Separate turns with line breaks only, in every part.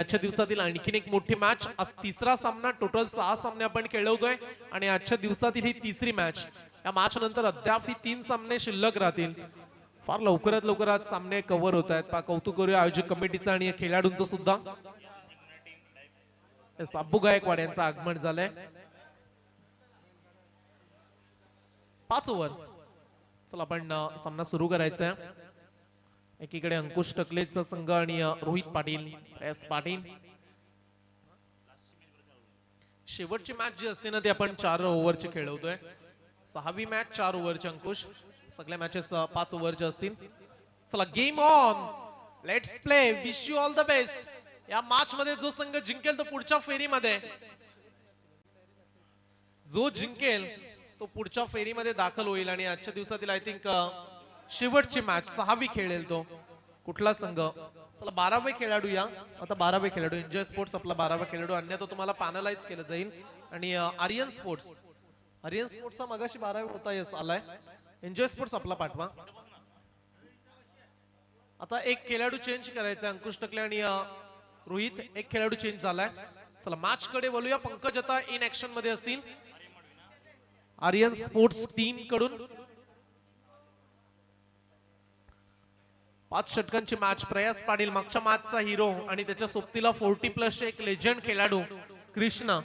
आजच्या दिवसातील आणखीन एक मोठी मॅच, आज तिसरा सामना, टोटल 6 सामने आपण खेळवतोय आणि आजच्या दिवसातील ही तिसरी मॅच. या मॅच नंतर अद्याप ही 3 सामने शिल्लक राहतील. फार लवकरात लवकर आज सामने कव्हर होत आहेत. कौतुक करूया आयोजक कमिटीचं आणि खेळाडूंचं सुद्धा. साबू गायकवाड यांचं आगमन झालंय. 5 ओव्हर. चला आपण सामना सुरू करायचा आहे. एकीकडे अंकुश टकलेचा संघ आणि रोहित पाटील, एस पाटील. शेवटची मॅच जी असते ना ती आपण 4 ओव्हरची खेळवतोय. 6वी मॅच 4 ओव्हरची. अंकुश, सगळ्या मॅचेस 5 ओव्हरच्या असतील. चला game on, let's play, wish you all the best. या मॅच मध्ये जो संघ जिंकेल तो पुढच्या फेरीमध्ये, जो जिंकेल तो पुढच्या फेरीमध्ये दाखल होईल. आणि आजच्या दिवसातील आय थिंक शेवटची मॅच 6वी खेळेल तो कुठला संघ. चला 12वे खेळाडू या. आता 12वे खेळाडू एन्जॉय स्पोर्ट्स आपला 12वा खेळाडू. अन्यथा तुम्हाला पॅनलाइज केलं जाईल. आणि आर्यन स्पोर्ट्सचा मगाशी 12वे होता, यस आलाय. एन्जॉय स्पोर्ट्स आपला पाठवा. आता एक खेळाडू चेंज करायचा. अंकुश टकले आणि रोहित, एक खेळाडू चेंज झालाय. चला मॅच कडे बोलूया. पंकज आता इन ऍक्शन मध्ये असतील आर्यन स्पोर्ट्स टीम कडून. 5 षटकांची मॅच. प्रयास पाटील मागच्या मॅचचा हिरो आणि त्याच्या सोबतीला 40+ एक लेजंड खेळाडू कृष्णा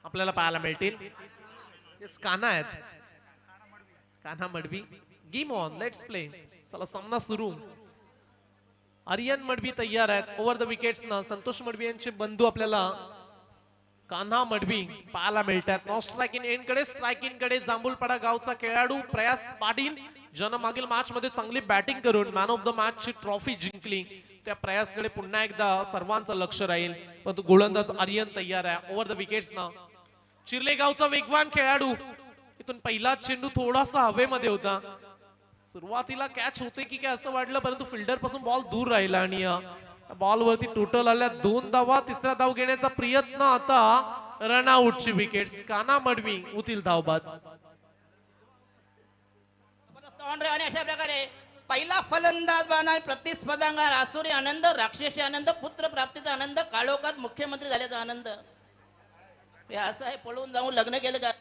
आपल्याला पाहायला मिळतील. कान्हा आहेत, Kanha Madavi. Game on, let's play. चला सामना सुरू. आर्यन मडवी तयार आहेत. ओव्हर द विकेट्स ना संतोष मडवी यांचे बंधू आपल्याला कान्हा मडवी पाहायला मिळतात. नॉ स्ट्राइक इन एंड कडे, स्ट्राइक इन कडे जांभूलपाडा गावचा खेळाडू प्रयास पाटील, ज्यानं मागील मॅच मध्ये चांगली बॅटिंग करून मॅन ऑफ द मॅच ची ट्रॉफी जिंकली. त्या प्रयासकडे पुन्हा एकदा सर्वांचं लक्ष राहील. परंतु गोलंदाज आर्यन तयार आहे. ओव्हर द विकेट्स ना चिर्ले गावचा वेगवान खेळाडू. इथून पहिला चेंडू थोडासा हवेमध्ये होता. सुरुवातीला कॅच होते की काय असं वाटलं, परंतु फिल्डर पासून बॉल दूर राहिला आणि बॉल वरती टोटल आल्या 2 धावा. तिसरा धाव घेण्याचा प्रयत्न. आता रनआउटची विकेट्स. कान्हा मडवी होतील धावबाद.
आणि अशा प्रकारे पहिला फलंदाज बाणा प्रतिस्पर्धांगण आसुरी आनंद, राक्षसी आनंद, पुत्र प्राप्तीचा आनंद, काळोखात मुख्यमंत्री झाल्याचा आनंद. हे असं आहे, पळून जाऊन लग्न केलं का.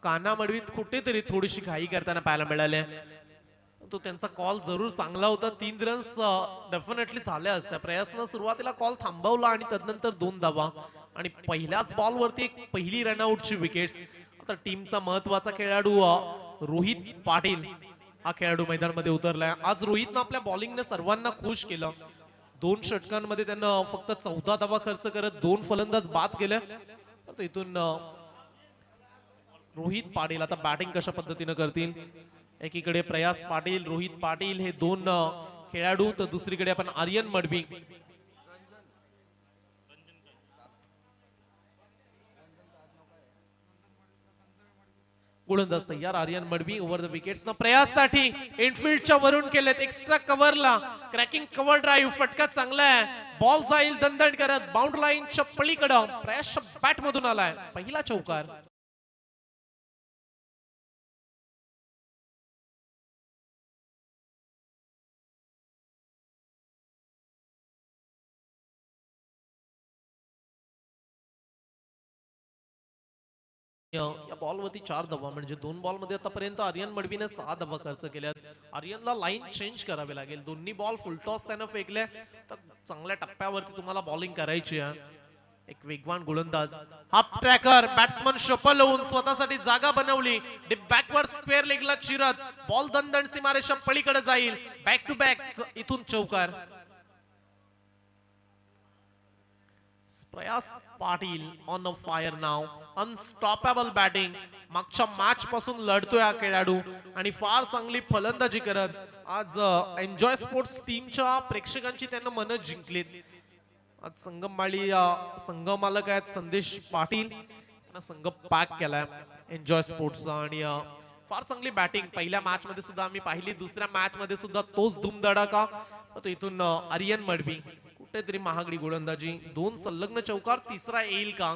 कान्हा मडवीत कुठेतरी थोडीशी घाई करताना पाहायला मिळाले. तो त्यांचा कॉल जरूर चांगला होता. 3 रन्स डेफिनेटली झाल्या असत्या. प्रयासनं सुरुवातीला कॉल थांबवला आणि त्यानंतर 2 धावा आणि पहिल्याच बॉल वरती एक पहिली रनआउटची विकेट्स. आता टीमचा महत्वाचा खेळाडू रोहित पाटील हा खेळाडू मैदानामध्ये उतरलाय. आज रोहितनं आपल्या बॉलिंगने सर्वांना खुश केलं. 2 षटकांमध्ये त्यांना फक्त 14 धावा खर्च करत 2 फलंदाज बाद केले. इथून रोहित पाटील आता बॅटिंग कशा पद्धतीने करतील. एकीकडे प्रयास पाटील, रोहित पाटील हे 2 खेळाडू, तर दुसरीकडे आपण आर्यन मडवी. गोलंदाज तयार Aryan Madavi. Over the wickets ना प्रयाससाठी इनफिल्डच्या वरून केलेत. एक्स्ट्रा कव्हरला क्रॅकिंग कव्हर ड्राईव्ह. फटका चांगला आहे. बॉल जाईल दणदण करत बाउंड्री लाईनच्या पलीकडे. प्रयासच्या बॅट मधून आलाय पहिला चौकार. या बॉल वरती 4 धावा, म्हणजे 2 बॉल मध्ये आतापर्यंत आर्यन मडवीने 6 धावा खर्च केल्यात. आर्यनला लाईन चेंज करावे लागेल. दोन्ही बॉल फुलटॉस त्यानं फेकले, तर चांगल्या टप्प्यावरती तुम्हाला बॉलिंग करायची आहे. एक वेगवान गोलंदाज. हाफ ट्रॅकर बॅट्समन शफल होऊन स्वतःसाठी जागा बनवली. बॅकवर्ड स्क्वेअर लेगला चिरत बॉल दणदण सीमारेषा पलीकडे जाईल. बॅक टू बॅक इथून चौकार. प्रयास Patil on a fire now. Unstoppable batting. मागच्या मॅच पासून लढतोय हा खेळाडू आणि फार चांगली फलंदाजी करत आज एन्जॉय स्पोर्ट्स टीमच्या प्रेक्षकांची त्यांना मन जिंकलीत. आज संगममाळी संघ मालक आहेत संदेश पाटील, संघ पॅक केलाय एन्जॉय स्पोर्ट्सचा आणि फार चांगली बॅटिंग. पहिल्या मॅच मध्ये सुद्धा आम्ही पाहिली, दुसऱ्या मॅच मध्ये सुद्धा तोच धूमधडाका. तो इथून आर्यन मडवी कुठेतरी महागडी गोलंदाजी. 2 संलग्न चौकार, तिसरा येईल का.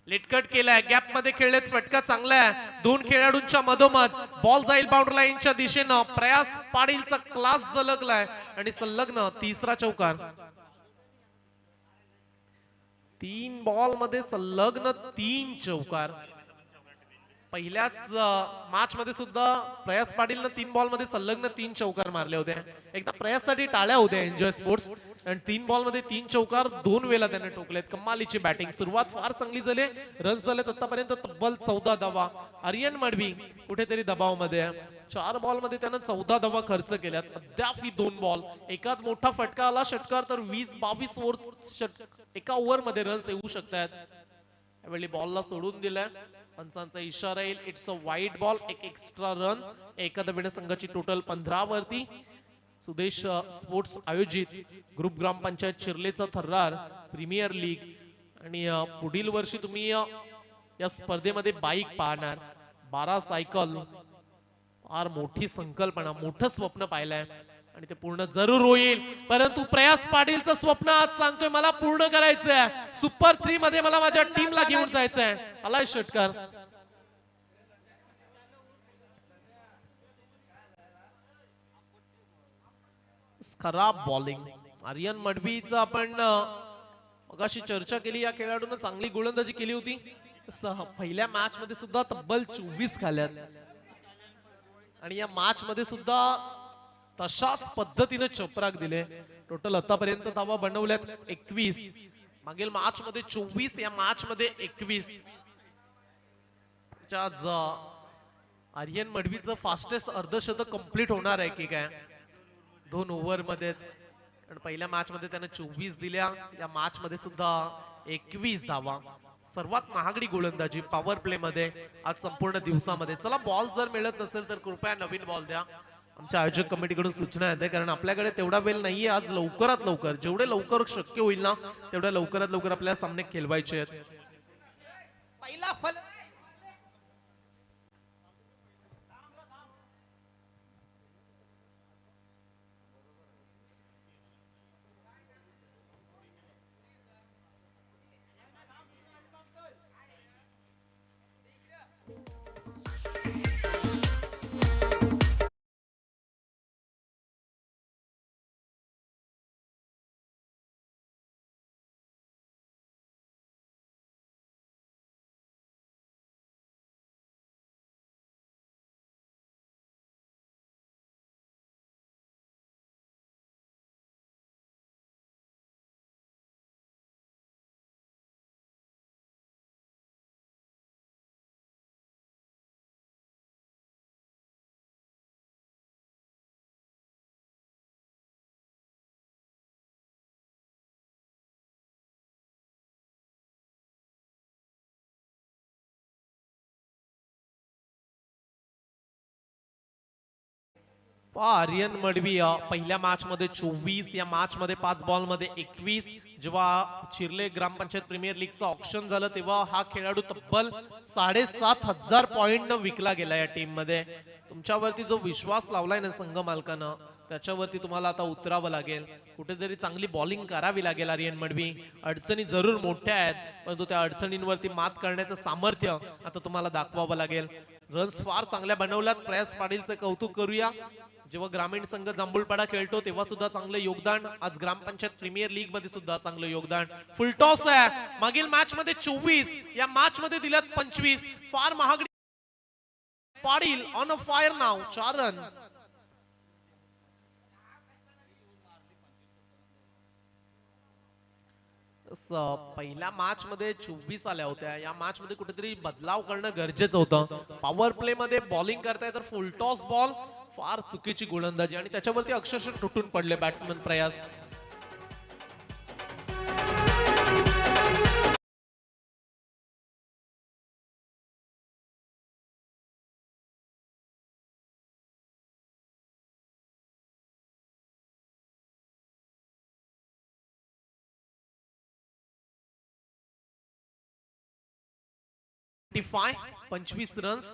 लेटकट केलाय, गॅप मध्ये खेळलेत, फटका चांगला आहे दोन खेळाडूंच्या मधोमध. बॉल जाईल बाउंड्री लाईनच्या दिशेनं. प्रयास पाटीलचा क्लास झलकलाय आणि संलग्न तिसरा चौकार. 3 बॉल मध्ये संलग्न 3 चौकार. पहिल्याच मॅच मध्ये सुद्धा प्रयास पाटीलनं 3 बॉल मध्ये संलग्न 3 चौकार मारले होते. एकदा प्रयाससाठी टाळ्या होत्या एन्जॉय स्पोर्ट्स. आणि 3 बॉल मध्ये 3 चौकार 2 वेळा त्याने ठोकलेत. कमालीची बॅटिंग, सुरुवात फार चांगली झाली. रन्स झालेत आतापर्यंत तब्बल 14 धावा. आर्यन मडवी कुठेतरी दबावामध्ये आहे. 4 बॉल मध्ये त्यानं 14 धावा खर्च केल्यात. अद्याप ही 2 बॉल. एकात मोठा फटका आला षटकार तर 20-22 ओव्हर एका ओव्हर मध्ये रन्स येऊ शकतात. यावेळी बॉलला सोडून दिलाय. पंचांचा इशारा येईल. It's a wide ball. एक एक्स्ट्रा रन. एका धावेने संघाची टोटल 15 वरती. सुदेश स्पोर्ट्स आयोजित ग्रुप ग्रामपंचायत शिर्लेचा थर्रार प्रीमियर लीग आणि पुढील वर्षी तुम्ही या स्पर्धेमध्ये बाईक पाहणार. 12 सायकल. फार मोठी संकल्पना, मोठं स्वप्न पाहिलंय आणि ते पूर्ण जरूर होईल. परंतु प्रयास पाटीलचं स्वप्न आज सांगतोय मला पूर्ण करायचंय. सुपर 3 मध्ये मला माझ्या टीमला घेऊन जायचंय. आलाय षटकार. खराब बॉलिंग. आर्यन मडवीचं आपण मगाशी चर्चा केली. या खेळाडूने चांगली गोलंदाजी केली होती. पहिल्या मॅच मध्ये सुद्धा तब्बल 24 खाल्यात आणि या मॅच मध्ये सुद्धा तशाच पद्धतीने चपराक दिले. टोटल आतापर्यंत धावा बनवल्यात 21. मागील मॅच मध्ये 24, या मॅच मध्ये 21. आज आर्यन मडवीचं फास्टेस्ट अर्धशतक कंप्लीट होणार आहे की काय 2 ओव्हर मध्येच. आणि पहिल्या मॅच मध्ये त्याने 24 दिल्या. या मॅच मध्ये सुद्धा 21 धावा. सर्वात महागडी गोलंदाजी पॉवर प्ले मध्ये आज संपूर्ण दिवसामध्ये. चला, बॉल जर मिळत नसेल तर कृपया नवीन बॉल द्या. आमच्या आयोजक कमिटीकडून सूचना येते कारण आपल्याकडे तेवढा वेळ नाहीये. आज लवकरात लवकर, जेवढे लवकर शक्य होईल ना तेवढ्या लवकरात लवकर आपल्याला सामने खेळवायचे आहेत.
पहिला फल
आर्यन मडवी पहिल्या मॅच मध्ये 24, या मॅच मध्ये 5 बॉल मध्ये 21. जेव्हा शिर्ले ग्रामपंचायत प्रीमियर लीगचं ऑप्शन झालं तेव्हा हा खेळाडू तब्बल 7,500 पॉइंट न विकला गेला या टीम मध्ये. तुमच्यावरती जो विश्वास लावलाय ना संघ मालकानं त्याच्यावरती तुम्हाला आता उतरावं लागेल. कुठेतरी चांगली बॉलिंग करावी लागेल. आर्यन मडवी, अडचणी जरूर मोठ्या आहेत परंतु त्या अडचणींवरती मात करण्याचं सामर्थ्य आता तुम्हाला दाखवावं लागेल. रन्स फार चांगल्या बनवल्यात. प्रयास पाटीलचं कौतुक करूया. जेव्हा ग्रामीण संघ जांभूळपाडा खेळतो तेव्हा सुद्धा चांगलं योगदान. आज ग्रामपंचायत प्रीमियर लीग मध्ये सुद्धा चांगलं योगदान. फुल टॉस आहे. मागील मॅच मध्ये 24, या मॅच मध्ये दिल्यात 25. फार महागडी. Patil on a fire now. 4 run. पहिल्या मॅच मध्ये 24 आल्या होत्या. या मॅच मध्ये कुठेतरी बदलाव करणं गरजेचं होतं. पॉवर प्ले मध्ये बॉलिंग करताय तर फुल टॉस बॉल. फार चुकीची गोलंदाजी आणि त्याच्यावरती अक्षरशः तुटून पडले बॅट्समन प्रयास. फाय 25 रन्स.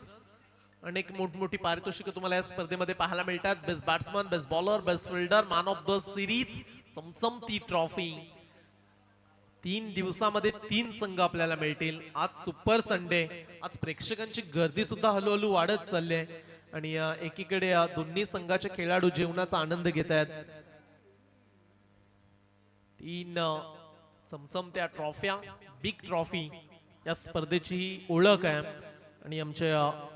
अनेक मोठमोठी पारितोषिक तुम्हाला या स्पर्धेमध्ये पाहायला मिळतात. Best batsman, best bowler, best fielder, man of the series, चमचमती ट्रॉफी. 3 दिवसामध्ये 3 संघ आपल्याला मिळतील. आज सुपर संडे, आज प्रेक्षकांची गर्दी सुद्धा हळूहळू वाढत चालली आहे आणि एकीकडे दोन्ही संघाचे खेळाडू जेवणाचा आनंद घेत आहेत. 3 चमचमत्या ट्रॉफ्या, बिग ट्रॉफी या स्पर्धेची ही ओळख आहे आणि आमचे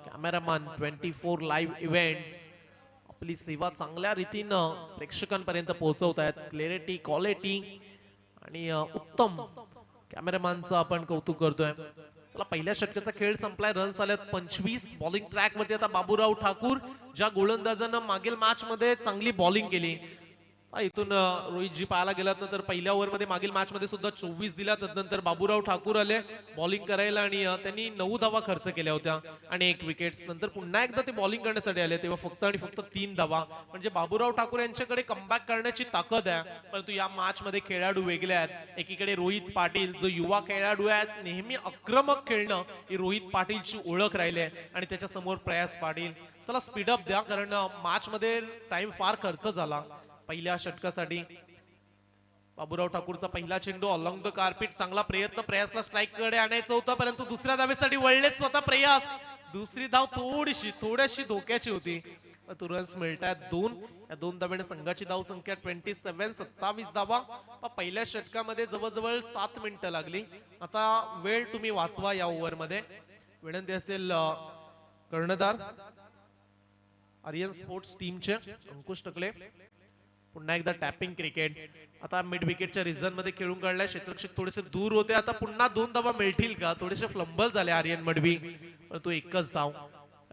कॅमेरामॅन 24 लाईव्ह इव्हेंट्स आपली सेवा चांगल्या रीतीनं प्रेक्षकांपर्यंत पोहोचवत आहेत. क्लॅरिटी, क्वालिटी आणि उत्तम कॅमेरामॅनचं आपण कौतुक करतोय. चला, पहिल्या षटकाचा खेळ संपलाय. रन्स आल्यात 25. बॉलिंग ट्रॅक वरती आता बाबूराव ठाकूर, ज्या गोलंदाजानं मागील मॅच मध्ये चांगली बॉलिंग केली. इथून रोहितजी पाहायला गेलात ना तर पहिल्या ओव्हर मध्ये मागील मॅच मध्ये सुद्धा 24 दिला. तदनंतर बाबूराव ठाकूर आले बॉलिंग करायला आणि त्यांनी 9 धावा खर्च केल्या होत्या आणि 1 विकेट. नंतर पुन्हा एकदा ते बॉलिंग करण्यासाठी आले तेव्हा फक्त आणि फक्त 3 धावा. म्हणजे बाबूराव ठाकूर यांच्याकडे कमबॅक करण्याची ताकद आहे. परंतु या मॅच मध्ये खेळाडू वेगळे आहेत. एकीकडे रोहित पाटील जो युवा खेळाडू आहे, नेहमी आक्रमक खेळणं ही रोहित पाटीलची ओळख राहिली आहे आणि त्याच्या समोर प्रयास पाटील. चला स्पीडअप द्या, कारण मॅच मध्ये टाइम फार खर्च झाला. पहिल्या षटकासाठी बाबूराव ठाकूरचा पहिला चेंडू अलॉंग द कार्पेट, चांगला प्रयत्न, प्रयासला स्ट्राईक कडे आणायचं होतं परंतु दुसऱ्या धावेसाठी वळलेच स्वतः प्रयास. दुसरी धाव थोडीशी धोक्याची होती. रन्स मिळतात 2. या 2 धावेने संघाची धाव संख्या 27, 27 धावा. पहिल्या षटकामध्ये जवळजवळ 7 मिनिटं लागली. आता वेळ तुम्ही वाचवा या ओव्हर मध्ये. विनंती असेल कर्णधार आर्यन स्पोर्ट्स टीमचे अंकुश टकले. पुन्हा एकदा टॅपिंग क्रिकेट. आता मिड विकेटच्या रिझन मध्ये खेळून काढलाय. क्षेत्ररक्षक थोडेसे दूर होते. आता पुन्हा 2 धावा मिळतील का? थोडेसे फ्लंबल झाले आर्यन मडवी, परंतु एकच धाव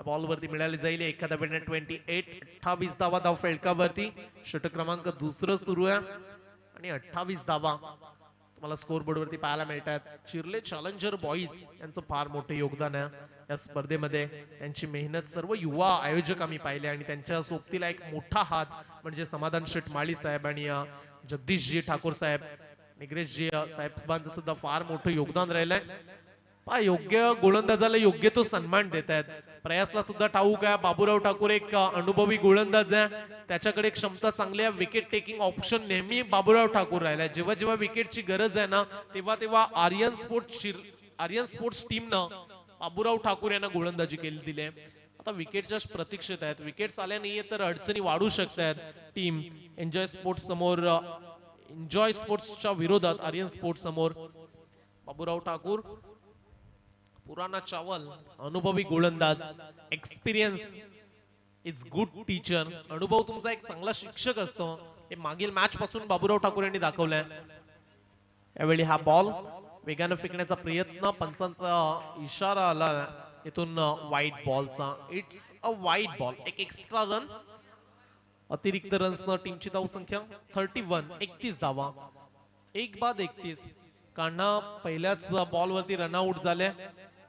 बॉल वरती मिळाली जाईल. एका धावेने 28, 28 धावा धाव फलकावरती. षटक क्रमांक 2 सुरू आहे आणि 28 धावा तुम्हाला स्कोर बोर्ड वरती पाहायला मिळतात. चिर्ले चॅलेंजर बॉईज यांचं फार मोठं योगदान आहे या स्पर्धेमध्ये. त्यांची मेहनत सर्व युवा आयोजक आम्ही पाहिले आणि त्यांच्या सोबतीला एक मोठा हात म्हणजे समाधान शेठ माळी साहेब आणि जगदीशजी ठाकूर साहेब, निग्रेशजी साहेबांचं सुद्धा फार मोठं योगदान राहिलंय. योग्य गोलंदाजाला योग्य तो सन्मान देत आहेत. प्रयासला सुद्धा ठाऊक आहे बाबूराव ठाकूर एक अनुभवी गोलंदाज आहे, त्याच्याकडे क्षमता चांगली आहे. विकेट टेकिंग ऑप्शन नेहमी बाबूराव ठाकूर राहिलाय. जेव्हा जेव्हा विकेटची गरज आहे ना तेव्हा तेव्हा आर्यन स्पोर्ट्स टीमनं बाबूराव ठाकूर यांना गोलंदाजी केली दिली. आता विकेटच्या प्रतीक्षेत आहेत. विकेट्स आल्या नाहीये तर अडचणी वाढू शकतात. टीम एन्जॉय स्पोर्ट्स समोर, एन्जॉय स्पोर्ट्सच्या विरोधात आर्यन स्पोर्ट्स समोर बाबूराव ठाकूर, पुराना चावल, अनुभवी गोलंदाज. Experience is good teacher. अनुभव तुमचा एक चांगला शिक्षक असतो. हे मागील मॅच पासून बाबूराव ठाकूर यांनी दाखवलंय. यावेळी हा बॉल वेगानं फेकण्याचा प्रयत्न, पंचांचा इशारा आला इथून वाईट बॉलचा. इट्स अ वाईट बॉल. एक एक्स्ट्रा रन, अतिरिक्त रन्सनं टीमची धाव संख्या 31, 31 धावा. 1 बाद 31. कान्हा पहिल्याच बॉल वरती रनआउट झाले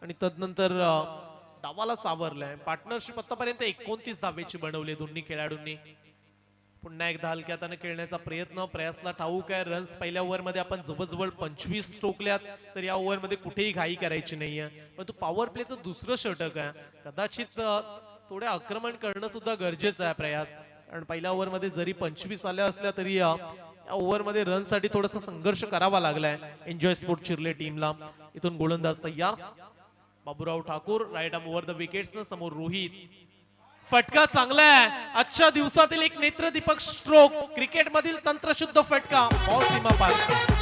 आणि तदनंतर डावाला सावरलाय. पार्टनरशिप आतापर्यंत 29 धावेची बनवली दोन्ही खेळाडूंनी. पुन्हा एकदा हलक्या हाताने खेळण्याचा प्रयत्न, प्रयासला ठाऊक आहे. रन्स पहिल्या ओव्हर मध्ये आपण जवळजवळ 25 टोकल्यात तर या ओव्हर मध्ये कुठेही घाई करायची नाहीये. परंतु पॉवर प्लेचं 2रं षटक आहे, कदाचित थोडे आक्रमण करणं सुद्धा गरजेचं आहे प्रयास. कारण पहिल्या ओव्हर मध्ये जरी 25 आल्या असल्या तरी या ओव्हर मध्ये रन साठी थोडासा संघर्ष करावा लागलाय एन्जॉय स्पोर्ट चिर्ले टीमला. इथून गोलंदाज तयार Baburao Thakur, right arm over the wickets. समोर रोहित. फटका चांगला आहे. आजच्या दिवसातील एक नेत्रदीपक स्ट्रोक, क्रिकेट मधील तंत्रशुद्ध फटका, बॉल सीमा पार.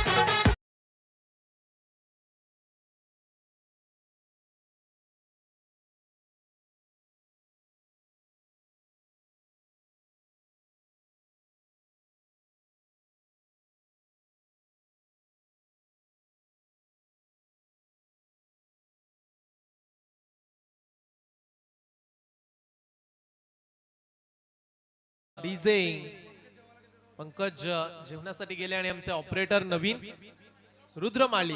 डीजे पंकज जेवणासाठी गेले आणि आमचे ऑपरेटर नवीन रुद्रमाळी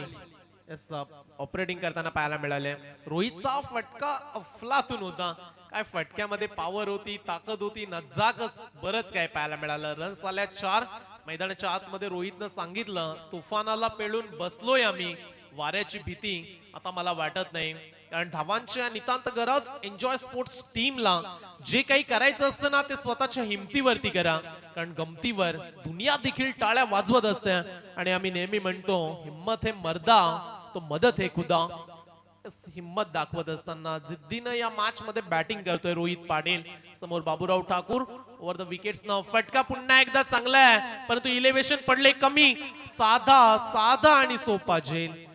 ऑपरेटिंग करताना पाहायला मिळाले. रोहितचा फटका अफलातून होता. काय फटक्यामध्ये पॉवर होती, ताकद होती, नजाकत, बरंच काय पाहायला मिळालं. रन्स आल्या 4. मैदानाच्या आतमध्ये रोहितनं सांगितलं तुफानाला पेळून बसलोय आम्ही, वाऱ्याची भीती आता मला वाटत नाही. कारण धावांची नितांत गरज एन्जॉय स्पोर्ट्स टीमला जे काही करायचं असतं ना ते स्वतःच्या हिमतीवरती करा, कारण गमतीवर दुनिया देखील टाळ्या वाजवत असते. आणि आम्ही नेहमी म्हणतो हिम्मत है मर्दा तो मदत है खुदा. हिम्मत दाखवत असताना जिद्दीनं या मॅच मध्ये बॅटिंग करतोय रोहित पाटील. समोर Baburao Thakur over the wickets न फटका पुन्हा एकदा चांगला आहे, परंतु इलेव्हेशन पडले कमी. साधा साधा आणि सोपा झेल.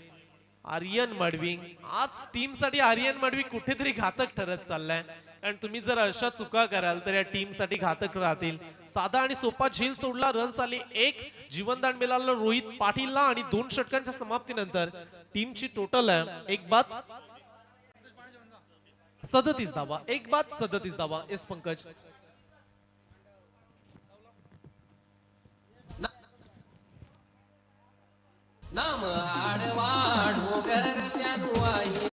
आर्यन मडवी आज टीम साठी आर्यन मडवी कुठेतरी घातक ठरत चाललाय, कारण तुम्ही जर अशा चुका कराल तर या टीम साठी घातक राहतील. साधा आणि सोपा झेल सोडला, रन्स आली एक, जीवनदान मिळालं रोहित पाटीलला आणि 2 षटकांच्या समाप्तीनंतर टीमची टोटल आहे 1 बाद 37 धावा. 1 बाद 37 धावा. एस पंकज.
नाम आडवाड त्या रुवाई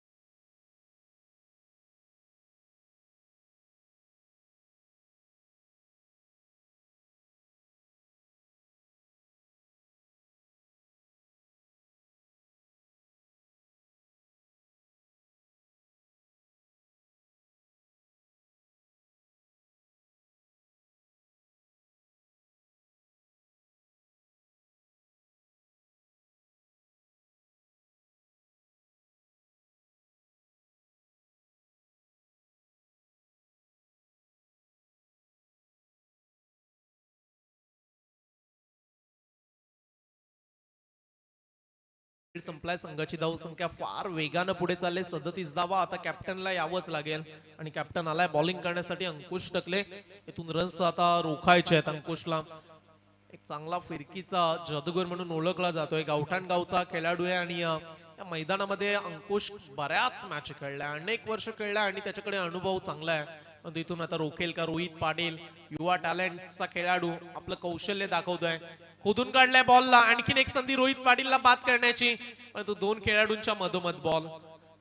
संपलाय. संघाची धाव संख्या फार वेगानं पुढे चालले. 37 धावा. आता कॅप्टनला यावंच लागेल आणि कॅप्टन आलाय बॉलिंग करण्यासाठी. अंकुश टकले. इथून रन्स आता रोखायचे आहेत अंकुशला. एक चांगला फिरकीचा जादूगर म्हणून ओळखला जातोय. गावठाण गावचा खेळाडू आहे आणि या मैदानामध्ये अंकुश बऱ्याच मॅच खेळलाय, अनेक वर्ष खेळलाय आणि त्याच्याकडे अनुभव चांगला आहे. इथून आता रोखेल का रोहित पाटील, युवा टॅलेंटचा खेळाडू आपलं कौशल्य दाखवतोय. खोदून काढलाय बॉलला. आणखीन एक संधी रोहित पाटीलला बाद करण्याची, परंतु 2 खेळाडूंच्या मधोमध बॉल.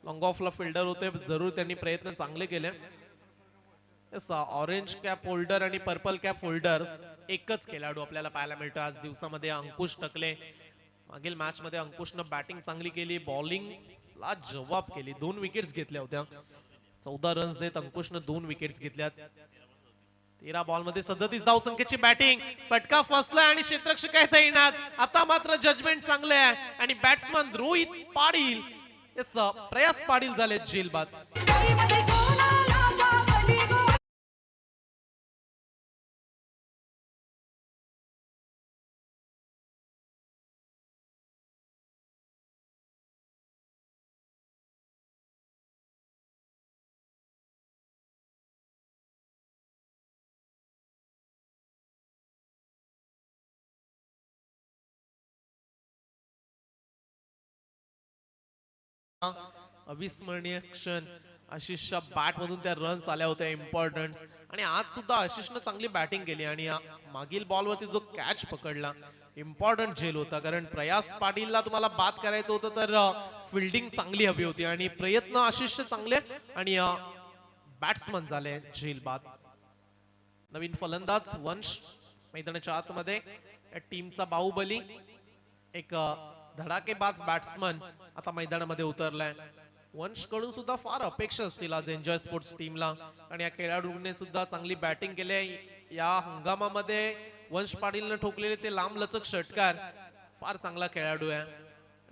लॉंग ऑफला फिल्डर होते, जरूर त्यांनी प्रयत्न चांगले केले. ऑरेंज कॅप होल्डर आणि पर्पल कॅप होल्डर एकच खेळाडू आपल्याला पाहायला मिळतो आज दिवसामध्ये. अंकुश टकले. मागील मॅच मध्ये अंकुशनं बॅटिंग चांगली केली, बॉलिंगला जवाब केली. 2 विकेट्स घेतल्या होत्या. 14 रन्स देत अंकुशनं 2 विकेट्स घेतल्यात. 13 बॉल मध्ये 37 धाव संख्येची बॅटिंग. फटका फसलाय आणि क्षेत्ररक्षक आहेत येणार. आता मात्र जजमेंट चांगले आहे आणि बॅट्समन रोहित पाटील प्रयास पाटील झाले जेलबाद. अविस्मरणीय क्षण. आशिषच्या बॅट मधून त्या रन्स आल्या होत्या इम्पॉर्टंट. आणि आज सुद्धा आशिषनं चांगली बॅटिंग केली आणि मागील बॉलवरती जो कॅच पकडला इम्पॉर्टंट झेल होता, कारण प्रयास पाटीलला तुम्हाला बाद करायचं होतं तर फिल्डिंग चांगली हवी होती आणि प्रयत्न आशिषचे चांगले आणि बॅट्समन झाले झेल बाद. नवीन फलंदाज वंश मैदानाच्या आतमध्ये. टीमचा बाहुबली एक धडाकेबाज बॅट्समन आता मैदानामध्ये उतरलाय. वंश कडून सुद्धा फार अपेक्षा असतील आज एन्जॉय स्पोर्ट्स टीमला आणि या खेळाडूने सुद्धा चांगली बॅटिंग केली. या हंगामामध्ये वंश पाटीलने ठोकलेले ते लांब लचक षटकार फार चांगला खेळाडू आहे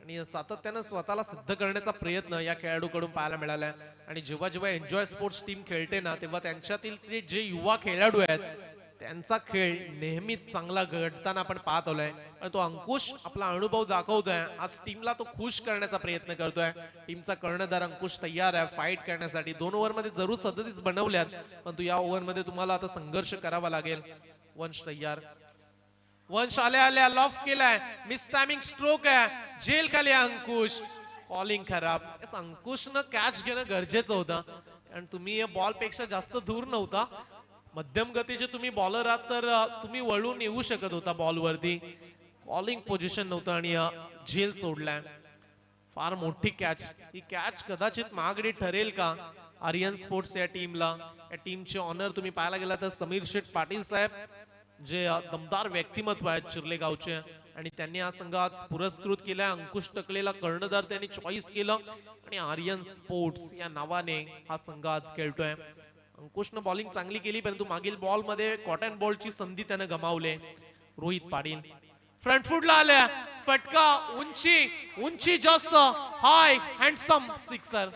आणि सातत्यानं स्वतःला सिद्ध करण्याचा प्रयत्न या खेळाडूकडून पाहायला मिळाला. आणि जेव्हा जेव्हा एन्जॉय स्पोर्ट्स टीम खेळते ना तेव्हा त्यांच्यातील ते जे युवा खेळाडू आहेत त्यांचा खेळ नेहमीच चांगला घडताना आपण पाहत आलोय. तो अंकुश आपला अनुभव दाखवतोय. आज टीमला तो खुश करण्याचा प्रयत्न करतोय. टीमचा कर्णधार अंकुश तयार आहे फाईट करण्यासाठी. 2 ओव्हर मध्ये जरूर 37 बनवल्यात, परंतु या ओव्हर मध्ये तुम्हाला आता संघर्ष करावा लागेल. वंश तयार. वंश आल्या आल्या लॉफ केलाय. मिस टायमिंग स्ट्रोक आहे. जेल खाली अंकुश. बॉलिंग खराब. अंकुशनं कॅच घेणं गरजेचं होतं, कारण तुम्ही या बॉल पेक्षा जास्त दूर नव्हता. मध्यम गतीचे तुम्ही बॉलर आहात तर तुम्ही वळून येऊ शकत होता बॉलवरती. बॉलिंग पोझिशन नव्हतं आणि झेल सोडलाय. फार मोठी कॅच. ही कॅच कदाचित महागडी ठरेल का आर्यन स्पोर्ट्स या टीमला. या टीमचे ऑनर तुम्ही पाहायला गेला तर समीर शेठ पाटील साहेब जे दमदार व्यक्तिमत्व आहेत चिर्ले गावचे. आणि त्यांनी हा संघ आज पुरस्कृत केलाय. अंकुश टकलेला कर्णधार त्यांनी चॉईस केलं आणि आर्यन स्पोर्ट्स या नावाने हा संघ आज खेळतोय. अंकुशनं बॉलिंग चांगली केली, परंतु मागील बॉल मध्ये कॉटन बॉलची संधी त्यानं गमावले. रोहित पाटील फ्रंट फूटला आल्या, फटका, उंची उंची जास्त, हाय हँडसम सिक्सर.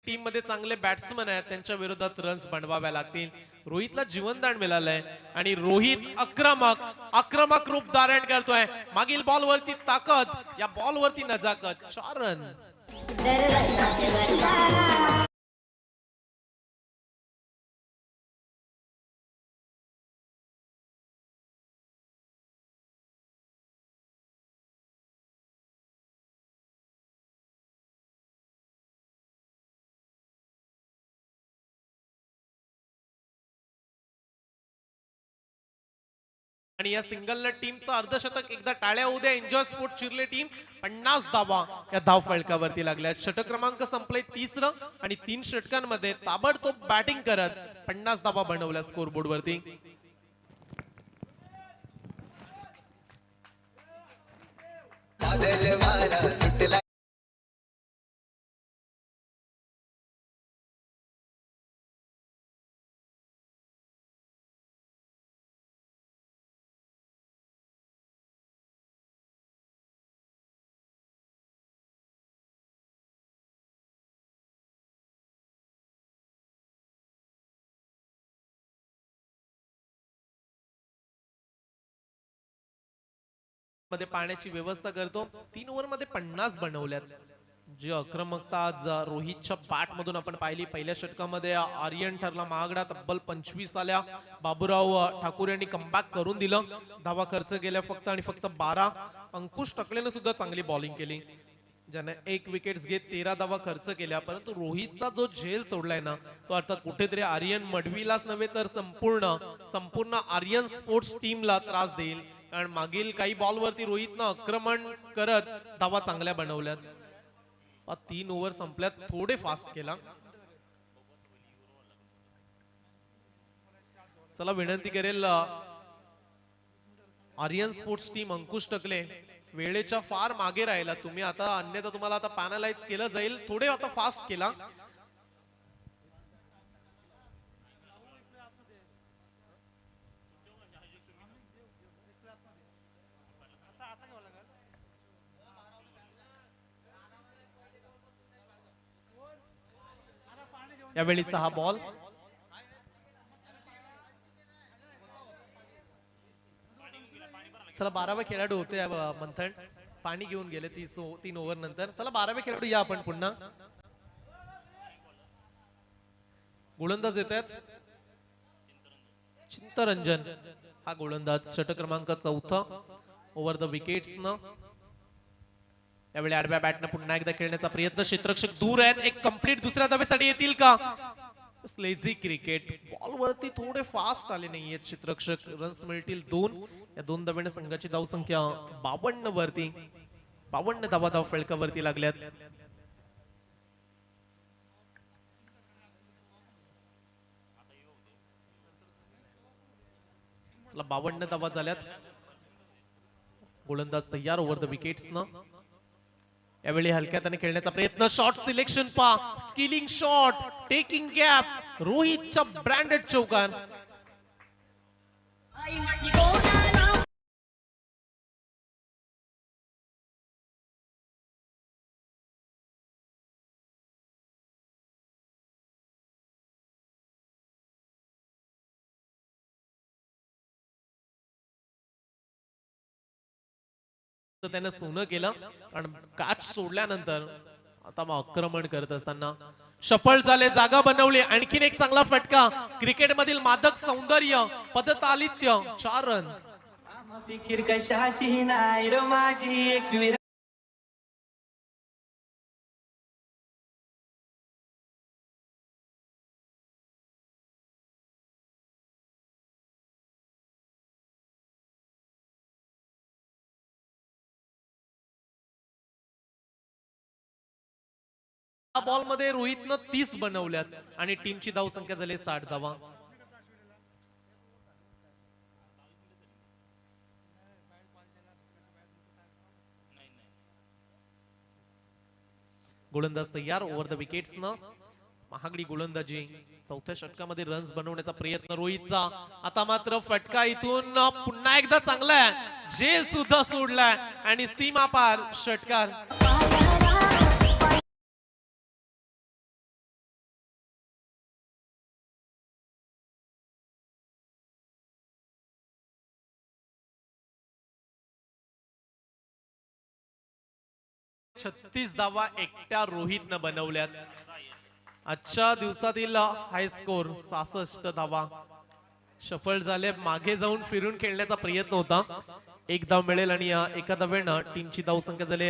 टीम मध्ये चांगले बॅट्समन आहेत, त्यांच्या विरोधात रन्स बनवाव्या लागतील. रोहितला जीवनदान मिळालंय आणि रोहित आक्रमक आक्रमक रूप धारण करतोय. मागील बॉल वरती ताकद, या बॉल वरती नजाकत. 4 रन. आणि या सिंगलनं टीमचं अर्धशतक एकदा टाळ्या होऊ द्या. एन्जॉय स्पोर्ट चिरले टीम 50 धावा या धाव फलकावरती लागल्या. षटक क्रमांक संपले 30 आणि 3 षटकांमध्ये ताबडतोब बॅटिंग करत 50 धावा बनवल्या स्कोरबोर्ड वरती. मध्ये पाण्याची व्यवस्था करतो. 3 ओव्हर मध्ये 50 बनवल्यात. जी आक्रमकता आज रोहितच्या बॅट मधून आपण पाहिली. पहिल्या षटकामध्ये आर्यन ठरला महागडा, तब्बल 25 आल्या. बाबूराव ठाकूर यांनी कमबॅक करून दिलं. धावा खर्च केल्या फक्त आणि फक्त 12. अंकुश टकलेनं सुद्धा चांगली बॉलिंग केली, ज्याने 1 विकेट्स घेत 13 धावा खर्च केल्या. परंतु रोहितचा जो झेल सोडलाय ना, तो आता कुठेतरी आर्यन मडवीलाच नव्हे तर संपूर्ण आर्यन स्पोर्ट्स टीमला त्रास देईल. कारण मागील काही बॉल वरती रोहितनं आक्रमण करत धावा चांगल्या बनवल्यात. 3 ओव्हर संपल्यात, थोडे फास्ट केला. चला विनंती करेल आर्यन स्पोर्ट्स टीम, अंकुश टकले वेळेच्या फार मागे राहिला तुम्ही आता, अन्यथा तुम्हाला आता पॅनलाइज केलं जाईल. थोडे आता फास्ट केला. यावेळीचा हा बॉल चला 12वे खेळाडू होते मंथन, पाणी घेऊन गेले 3 ओव्हर नंतर. चला 12वे खेळाडू या आपण पुन्हा. गोलंदाज येत आहेत चिंतरंजन, हा गोलंदाज षटक क्रमांक 4 ओव्हर द विकेट्स न. यावेळी आडव्या बॅटनं पुन्हा एकदा खेळण्याचा प्रयत्न. क्षेत्ररक्षक दूर आहेत, एक कंप्लीट दुसऱ्या धावेसाठी येतील का? स्लेझी क्रिकेट, बॉल वरती थोडे फास्ट आले नाहीयेत क्षेत्ररक्षक. रन्स मिळतील 2. या 2 धावेने संघाची धाव संख्या 52 वरती. 52 धावा धाव फलकावरती लागल्यात. चला 52 धावा झाल्यात. गोलंदाज तयार ओव्हर द विकेट्स न. यावेळी हलक्यात खेळण्याचा प्रयत्न. शॉट सिलेक्शन पा, स्किलिंग शॉट, टेकिंग गॅप, रोहितच्या ब्रँडेड चौकार. त्यानं सोनं केलं आणि कॅच सोडल्यानंतर आता मग आक्रमण करत असताना सफल झाले, जागा बनवली. आणखीन एक चांगला फटका. क्रिकेट मधील मादक सौंदर्य, पदतालित्य. 4 रन.
फिकीर कशाची नाही र माझी एक
बॉल मध्ये रोहितनं 30 बनवल्यात आणि टीमची धावसंख्या झाली 60 धावा. गोलंदाज तयार ओव्हर द विकेट्स न महागडी गोलंदाजी. चौथ्या षटकामध्ये रन्स बनवण्याचा प्रयत्न रोहितचा. आता मात्र फटका इथून पुन्हा एकदा चांगला आहे. झेल सुद्धा सोडलाय आणि सीमा पार षटकार. छत्तीस धावा एकट्या रोहितनं बनवल्यात. आजच्या दिवसातील हाय स्कोर 66 धावा. सफल झाले. मागे जाऊन फिरून खेळण्याचा प्रयत्न होता. एक धाव मिळेल आणि एका धावेनं टीमची धावसंख्या झाली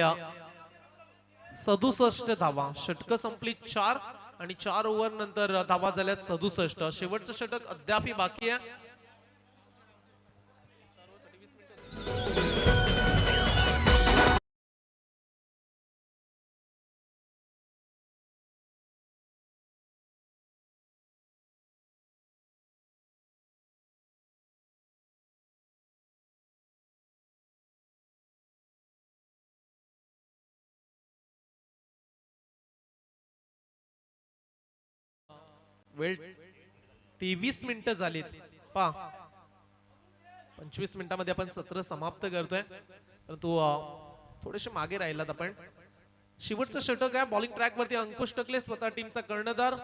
67 धावा. षटक संपली 4 आणि 4 ओव्हर नंतर धावा झाल्यात 67. शेवटचं षटक अद्याप बाकी आहे. वेळ 23 मिनिटं झालीत. 25 मिनिटांमध्ये आपण सत्र समाप्त करतोय, परंतु थोडेसे मागे राहिलात आपण. शेवटचं षटक आहे बॉलिंग ट्रॅक वरती. अंकुश टकले स्वतः टीमचा कर्णधार.